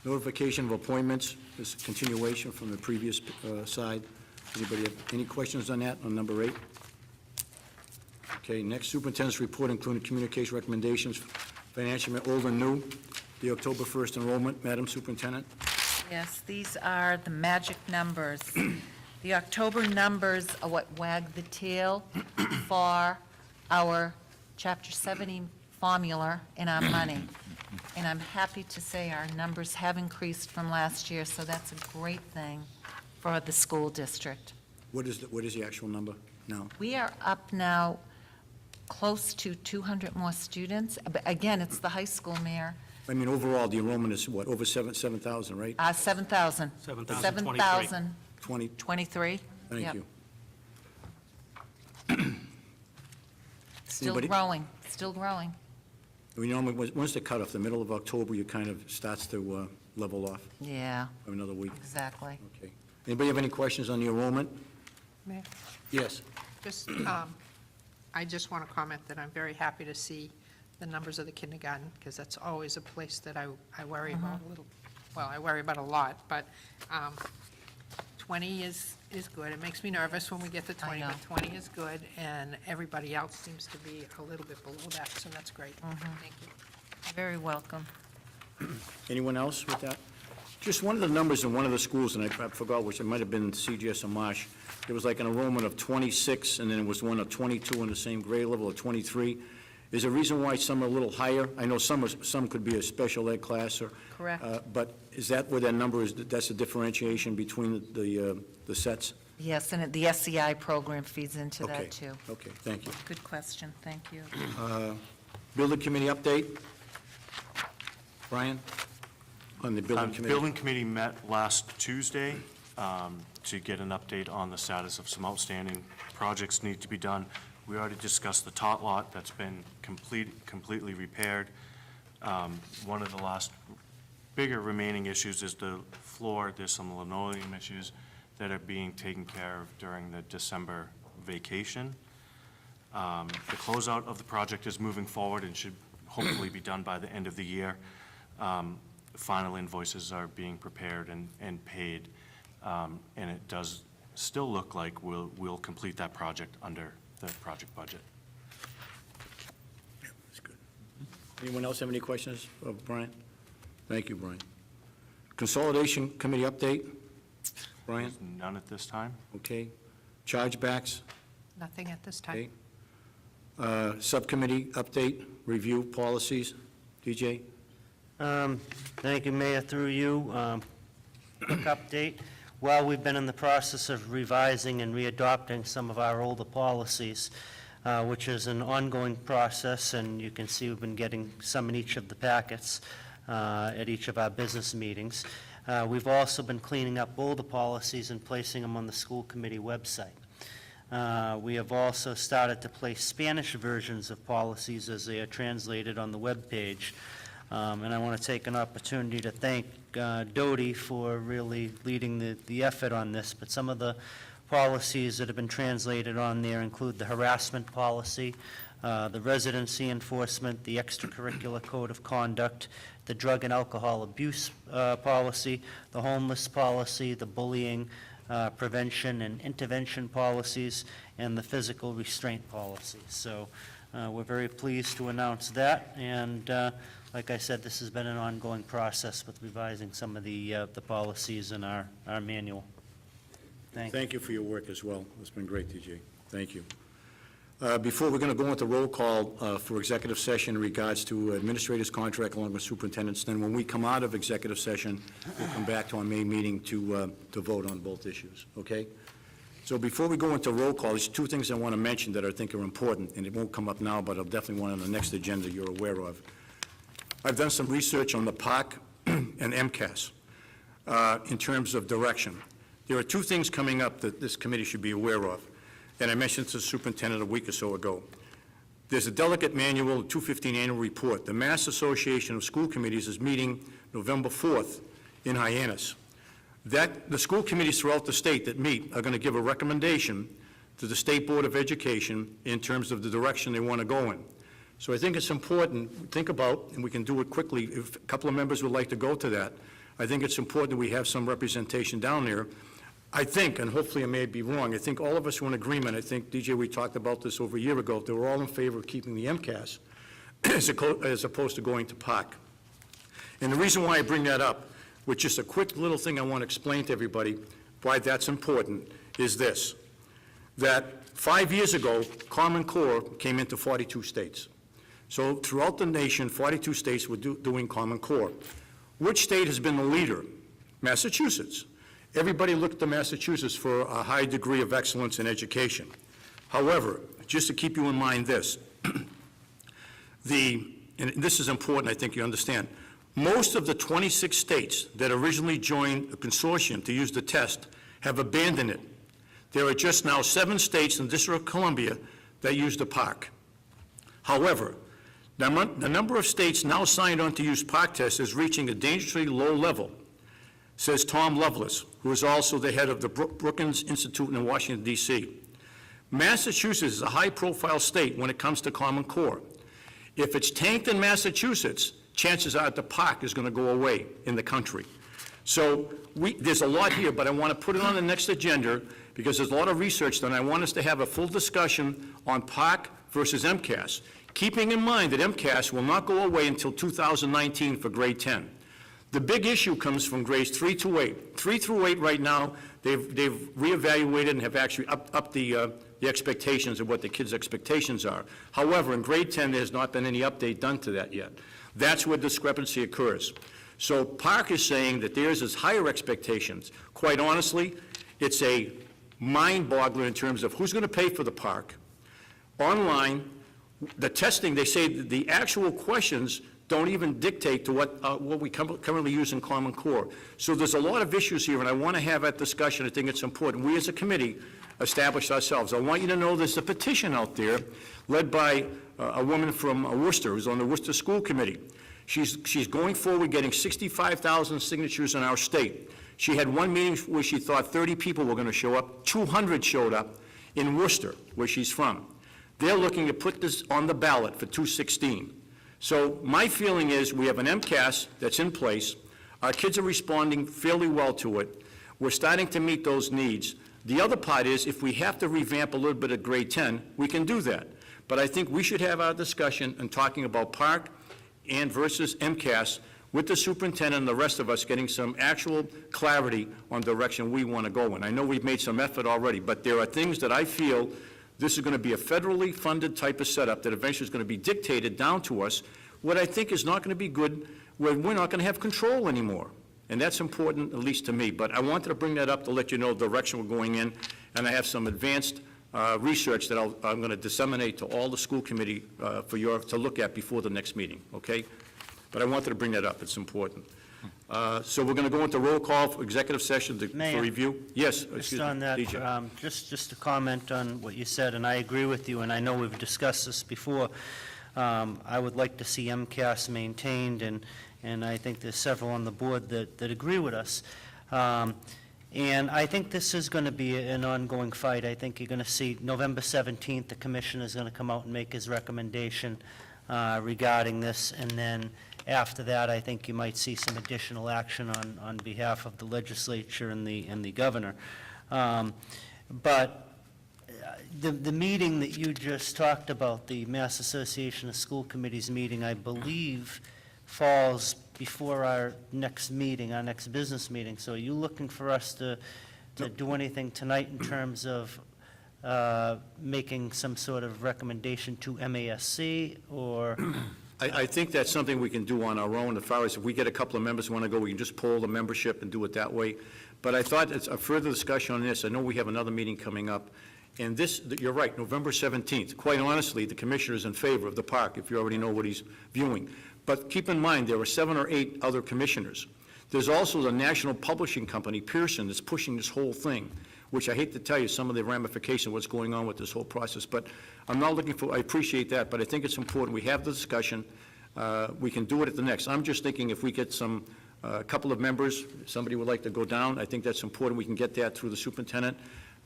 Notification of appointments, this is a continuation from the previous side. Anybody have any questions on that, on number 8? Okay, next, superintendent's report, including communication recommendations, financial, old and new, the October 1st enrollment. Madam Superintendent? Yes, these are the magic numbers. The October numbers are what wag the tail for our Chapter 70 formula in our money. And I'm happy to say our numbers have increased from last year, so that's a great thing for the school district. What is the actual number now? We are up now close to 200 more students. But again, it's the high school, Mayor. I mean, overall, the enrollment is what, over 7,000, right? 7,000. 7,023. 20, 23? thank Yep. you. Still Anybody? growing, still growing. We normally, once the cutoff, the middle of October, you kind of starts to level off Yeah, for another week. exactly. Okay. Anybody have any questions on the enrollment? Mayor, Yes. Just, I just want to comment that I'm very happy to see the numbers of the kindergarten, because that's always a place that I worry about a little, well, I worry about a lot, but 20 is good. It makes me nervous when we get to 20, know. but 20 is good, and everybody else seems to be a little bit below that, so that's great. Thank you. Very welcome. Anyone else with that? Just one of the numbers in one of the schools, and I forgot which, it might have been CGS or Marsh, there was like an enrollment of 26, and then it was one of 22 in the same grade level, or 23. Is there a reason why some are a little higher? I know some could be a special ed class, or... Correct. But is that where that number is, that's the differentiation between the sets? Yes, and the SEI program feeds into Okay. that, too. Okay, thank you. Good question, thank you. Building committee update? Brian? On the building committee? Building committee met last Tuesday to get an update on the status of some outstanding projects need to be done. We already discussed the tot lot that's been completely repaired. One of the last bigger remaining issues is the floor. There's some linoleum issues that are being taken care of during the December vacation. The closeout of the project is moving forward and should hopefully be done by the end of the year. Final invoices are being prepared and paid, and it does still look like we'll complete that project under the project budget. That's good. Anyone else have any questions of Brian? Thank you, Brian. Consolidation committee update? Brian? None at this time. Okay. Chargebacks? Nothing at this time. Okay. Subcommittee update, review policies? DJ? Thank you, Mayor, through you. Quick update. While we've been in the process of revising and readopting some of our older policies, which is an ongoing process, and you can see we've been getting some in each of the packets at each of our business meetings. We've also been cleaning up older policies and placing them on the school committee website. We have also started to place Spanish versions of policies as they are translated on the webpage. And I want to take an opportunity to thank Dodie for really leading the effort on this. But some of the policies that have been translated on there include the harassment policy, the residency enforcement, the extracurricular code of conduct, the drug and alcohol abuse policy, the homeless policy, the bullying prevention and intervention policies, and the physical restraint policy. So we're very pleased to announce that, and like I said, this has been an ongoing process with revising some of the policies in our manual. Thank you for your work as well. It's been great, DJ. Thank you. Before we're going to go into roll call for executive session in regards to administrator's contract along with superintendents, then when we come out of executive session, we'll come back to our main meeting to vote on both issues, okay? So before we go into roll call, there's two things I want to mention that I think are important, and it won't come up now, but I'll definitely want on the next agenda you're aware of. I've done some research on the PAC and MCAS in terms of direction. There are two things coming up that this committee should be aware of, and I mentioned to the superintendent a week or so ago. There's a delegate manual, 215 annual report. The Mass Association of School Committees is meeting November 4th in Hyannis. The school committees throughout the state that meet are going to give a recommendation to the State Board of Education in terms of the direction they want to go in. So I think it's important, think about, and we can do it quickly, if a couple of members would like to go to that, I think it's important that we have some representation down there. I think, and hopefully I may be wrong, I think all of us are in agreement. I think, DJ, we talked about this over a year ago. They were all in favor of keeping the MCAS as opposed to going to PAC. And the reason why I bring that up, which is a quick little thing I want to explain to everybody, why that's important, is this, that 5 years ago, Common Core came into 42 states. So throughout the nation, 42 states were doing Common Core. Which state has been the leader? Massachusetts. Everybody looked to Massachusetts for a high degree of excellence in education. However, just to keep you in mind this, and this is important, I think you understand, most of the 26 states that originally joined a consortium to use the test have abandoned it. There are just now 7 states in the District of Columbia that use the PARCC. However, the number of states now signed on to use PARCC tests is reaching a dangerously low level, says Tom Lovelace, who is also the head of the Brookings Institute in Washington, D.C. Massachusetts is a high-profile state when it comes to Common Core. If it's tanked in Massachusetts, chances are the PARCC is going to go away in the country. So there's a lot here, but I want to put it on the next agenda because there's a lot of research done. I want us to have a full discussion on PARCC versus MCAS, keeping in mind that MCAS will not go away until 2019 for grade 10. The big issue comes from grades 3 to 8. 3 through 8 right now, they've reevaluated and have actually upped the expectations of what the kids' expectations are. However, in grade 10, there has not been any update done to that yet. That's where discrepancy occurs. So PARCC is saying that theirs is higher expectations. Quite honestly, it's a mind-boggler in terms of who's going to pay for the PARCC. Online, the testing, they say that the actual questions don't even dictate to what we currently use in Common Core. So there's a lot of issues here, and I want to have that discussion. I think it's important. We as a committee established ourselves. I want you to know there's a petition out there led by a woman from Worcester who's on the Worcester School Committee. She's going forward getting 65,000 signatures in our state. She had one meeting where she thought 30 people were going to show up. 200 showed up in Worcester, where she's from. They're looking to put this on the ballot for 216. So my feeling is we have an MCAS that's in place. Our kids are responding fairly well to it. We're starting to meet those needs. The other part is if we have to revamp a little bit of grade 10, we can do that. But I think we should have our discussion and talking about PARCC and versus MCAS with the superintendent and the rest of us getting some actual clarity on the direction we want to go in. I know we've made some effort already, but there are things that I feel this is going to be a federally funded type of setup that eventually is going to be dictated down to us, what I think is not going to be good, where we're not going to have control anymore. And that's important, at least to me. But I wanted to bring that up to let you know the direction we're going in, and I have some advanced research that I'm going to disseminate to all the school committee to look at before the next meeting, okay? But I wanted to bring that up. It's important. So we're going to go into roll call for executive session for Mayor, review. Yes, Just excuse me, on that, DJ. just to comment on what you said, and I agree with you, and I know we've discussed this before. I would like to see MCAS maintained, and I think there's several on the board that agree with us. And I think this is going to be an ongoing fight. I think you're going to see November 17th, the commissioner is going to come out and make his recommendation regarding this, and then after that, I think you might see some additional action on behalf of the legislature and the governor. But the meeting that you just talked about, the Mass Association of School Committees meeting, I believe falls before our next meeting, our next business meeting. So are you looking for us to do anything tonight in terms of making some sort of recommendation to MASC, or? I think that's something we can do on our own. As far as if we get a couple of members who want to go, we can just poll the membership and do it that way. But I thought it's a further discussion on this. I know we have another meeting coming up. And this, you're right, November 17th. Quite honestly, the commissioner is in favor of the PARCC, if you already know what he's viewing. But keep in mind, there are 7 or 8 other commissioners. There's also the national publishing company, Pearson, that's pushing this whole thing, which I hate to tell you some of the ramifications of what's going on with this whole process. But I'm not looking for, I appreciate that, but I think it's important. We have the discussion. We can do it at the next. I'm just thinking if we get some, a couple of members, somebody would like to go down, I think that's important. We can get that through the superintendent.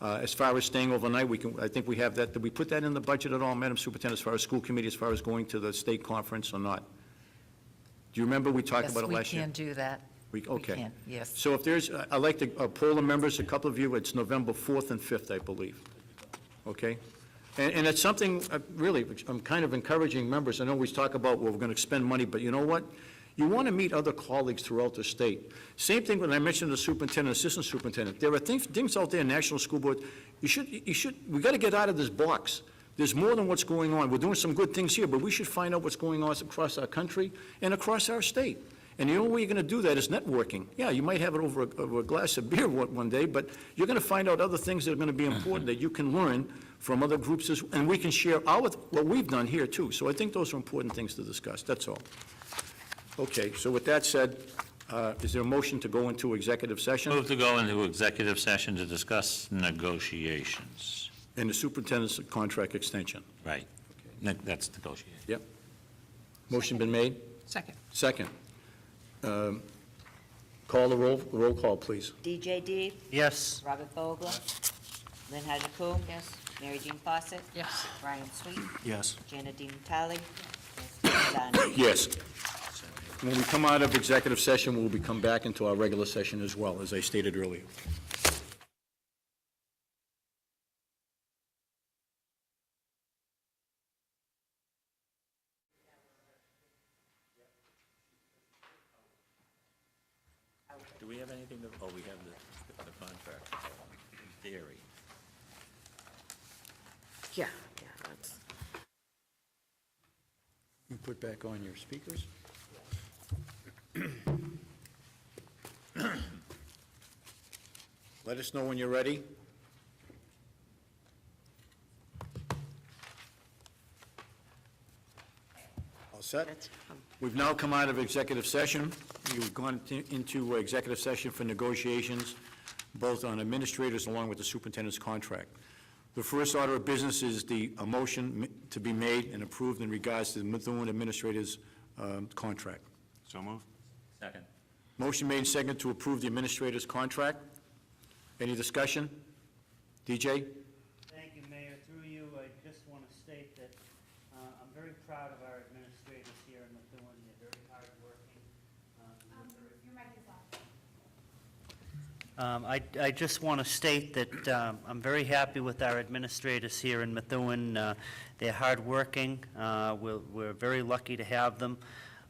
As far as staying overnight, I think we have that. Did we put that in the budget at all, Madam Superintendent, as far as school committee, as far as going to the state conference or not? Do you remember we talked about it last year? Yes, we can do that. Okay. We can, yes. So if there's, I'd like to poll the members, a couple of you, it's November 4th and 5th, I believe. Okay? And it's something, really, I'm kind of encouraging members. I know we talk about, well, we're going to spend money, but you know what? You want to meet other colleagues throughout the state. Same thing when I mentioned the superintendent, assistant superintendent. There are things out there in National School Board, we got to get out of this box. There's more than what's going on. We're doing some good things here, but we should find out what's going on across our country and across our state. And the only way you're going to do that is networking. Yeah, you might have it over a glass of beer one day, but you're going to find out other things that are going to be important that you can learn from other groups, and we can share what we've done here, too. So I think those are important things to discuss, that's all. Okay, so with that said, is there a motion to go into executive session? Move to go into executive session to discuss negotiations. And the superintendent's contract extension? Right. That's negotiation. Yep. Motion been made? Second. Second. Call the roll call, please. DJ Deeb? Yes. Robert Vogler? Lynn Hajakum? Yes. Mary Jean Fawcett? Yes. Brian Sweet? Yes. Jana Dean Natale? Stephen Zani? Yes. When we come out of executive session, we'll be come back into our regular session as well, as I stated earlier. Do we have anything to, we have the contract, in theory. Yeah, that's, You put back on your speakers. Let us know when you're ready. All set? We've now come out of executive session. We've gone into executive session for negotiations, both on administrators along with the superintendent's contract. The first order of business is a motion to be made and approved in regards to the Methuen administrator's contract. So moved. Second. Motion made and seconded to approve the administrator's contract. Any discussion? DJ? Thank you, Mayor. Through you, I just want to state that I'm very proud of our administrators here in Methuen. They're very hardworking. I just want to state that I'm very happy with our administrators here in Methuen. They're hardworking. We're very lucky to have them,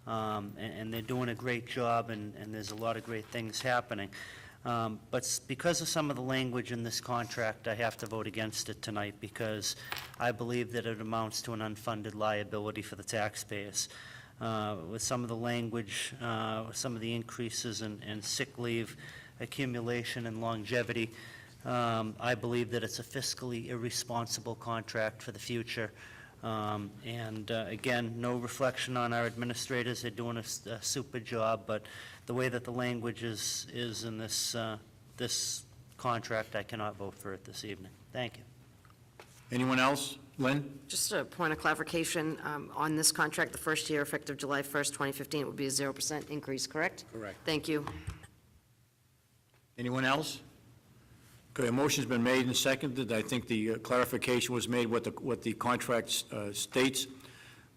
and they're doing a great job, and there's a lot of great things happening. But because of some of the language in this contract, I have to vote against it tonight because I believe that it amounts to an unfunded liability for the taxpayers. With some of the language, some of the increases in sick leave, accumulation and longevity, I believe that it's a fiscally irresponsible contract for the future. Again, no reflection on our administrators. They're doing a super job, but the way that the language is in this contract, I cannot vote for it this evening. Thank you. Anyone else? Lynn? just a point of clarification, on this contract, the first year effective July 1st, 2015, it would be a 0% increase, correct? Correct. Thank you. Anyone else? Okay, a motion's been made and seconded. I think the clarification was made what the contract states,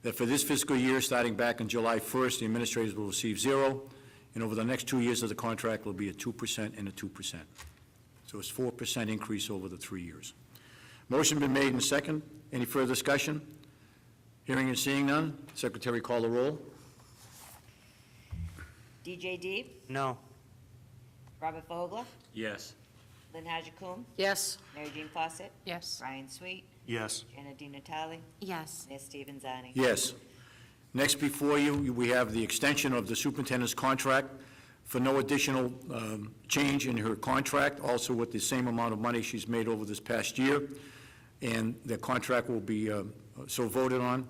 that for this fiscal year, starting back on July 1st, the administrators will receive 0, and over the next 2 years of the contract will be a 2% and a 2%. So it's 4% increase over the 3 years. Motion been made and second. Any further discussion? Hearing and seeing none. Secretary, call the roll. DJ Deeb? No. Robert Vogler? Yes. Lynn Hajakum? Yes. Mary Jean Fawcett? Yes. Brian Sweet? Yes. Jana Dean Natale? Yes. Mayor Stephen Zani? Yes. Next before you, we have the extension of the superintendent's contract for no additional change in her contract, also with the same amount of money she's made over this past year. And the contract will be so voted on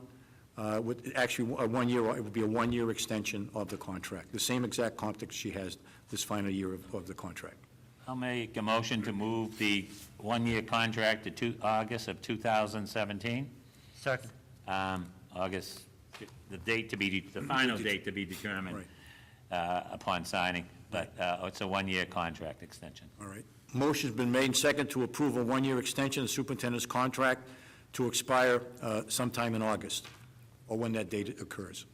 with actually a 1 year, it will be a 1 year extension of the contract, the same exact contract she has this final year of the contract. I'll make a motion to move the 1 year contract to August of 2017. Second. August, the date to be, the final date to be determined upon signing, but it's a 1 year contract extension. All right. Motion's been made and second to approve a 1 year extension of the superintendent's contract to expire sometime in August, or when that date occurs.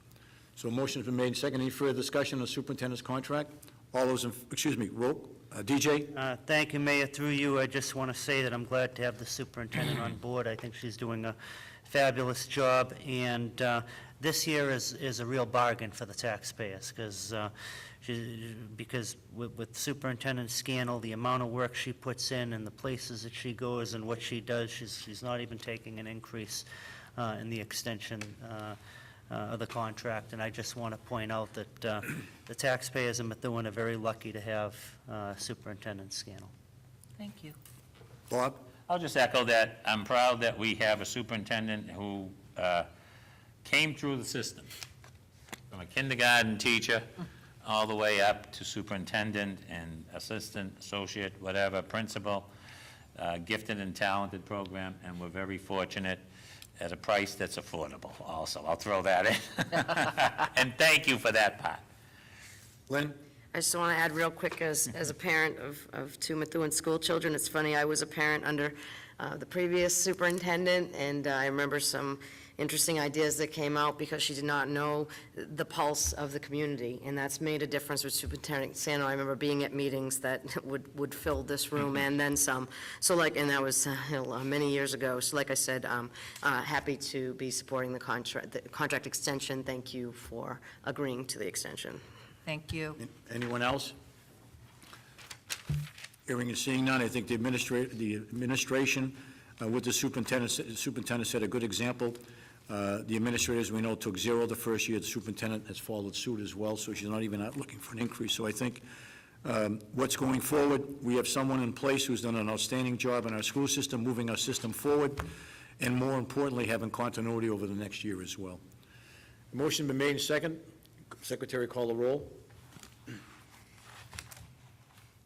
So a motion's been made and second. Any further discussion on the superintendent's contract? All those in, DJ? Thank you, Mayor. Through you, I just want to say that I'm glad to have the superintendent on board. I think she's doing a fabulous job, and this year is a real bargain for the taxpayers, because with Superintendent Scannell, the amount of work she puts in and the places that she goes and what she does, she's not even taking an increase in the extension of the contract. And I just want to point out that the taxpayers in Methuen are very lucky to have Superintendent Scannell. Thank you. Bob? I'll just echo that. I'm proud that we have a superintendent who came through the system, from a kindergarten teacher all the way up to superintendent and assistant, associate, whatever, principal, gifted and talented program, and we're very fortunate at a price that's affordable also. I'll throw that in. And thank you for that part. Lynn? I just want to add real quick, as a parent of two Methuen school children, it's funny, I was a parent under the previous superintendent, and I remember some interesting ideas that came out because she did not know the pulse of the community, and that's made a difference with Superintendent Sano. I remember being at meetings that would fill this room and then some. So and that was many years ago. So like I said, happy to be supporting the contract extension. Thank you for agreeing to the extension. Thank you. Anyone else? Hearing and seeing none, I think the administration with the superintendent set a good example. The administrators, we know, took 0 the first year. The superintendent has followed suit as well, so she's not even out looking for an increase. So I think what's going forward, we have someone in place who's done an outstanding job in our school system, moving our system forward, and more importantly, having continuity over the next year as well. Motion been made and second. Secretary, call the roll.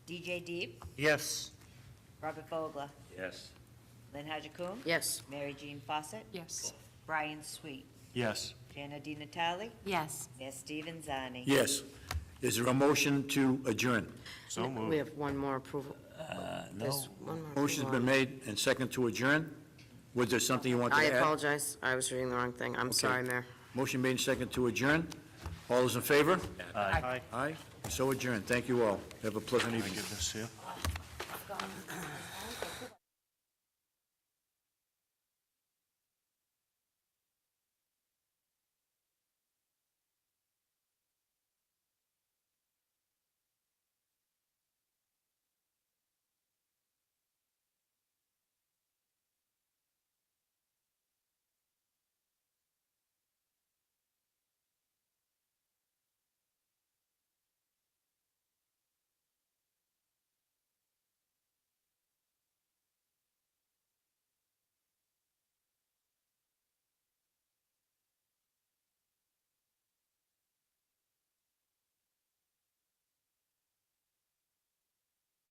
DJ Deeb? Yes. Robert Vogler? Yes. Lynn Haji-Coon? Yes. Mary Jean Fawcett? Yes. Brian Sweet? Yes. Jana Di Natale? Yes. Mayor Stephen Zani? Yes. Is there a motion to adjourn? So moved. We have one more approval. No. There's one more Motion's approval. been made and second to adjourn. Was there something you wanted I to add? apologize. I was reading the wrong thing. I'm sorry, Mayor. Motion made and second to adjourn. All those in favor? Aye. Aye. So adjourned. Thank you all. Have a pleasant Can I evening. give this here?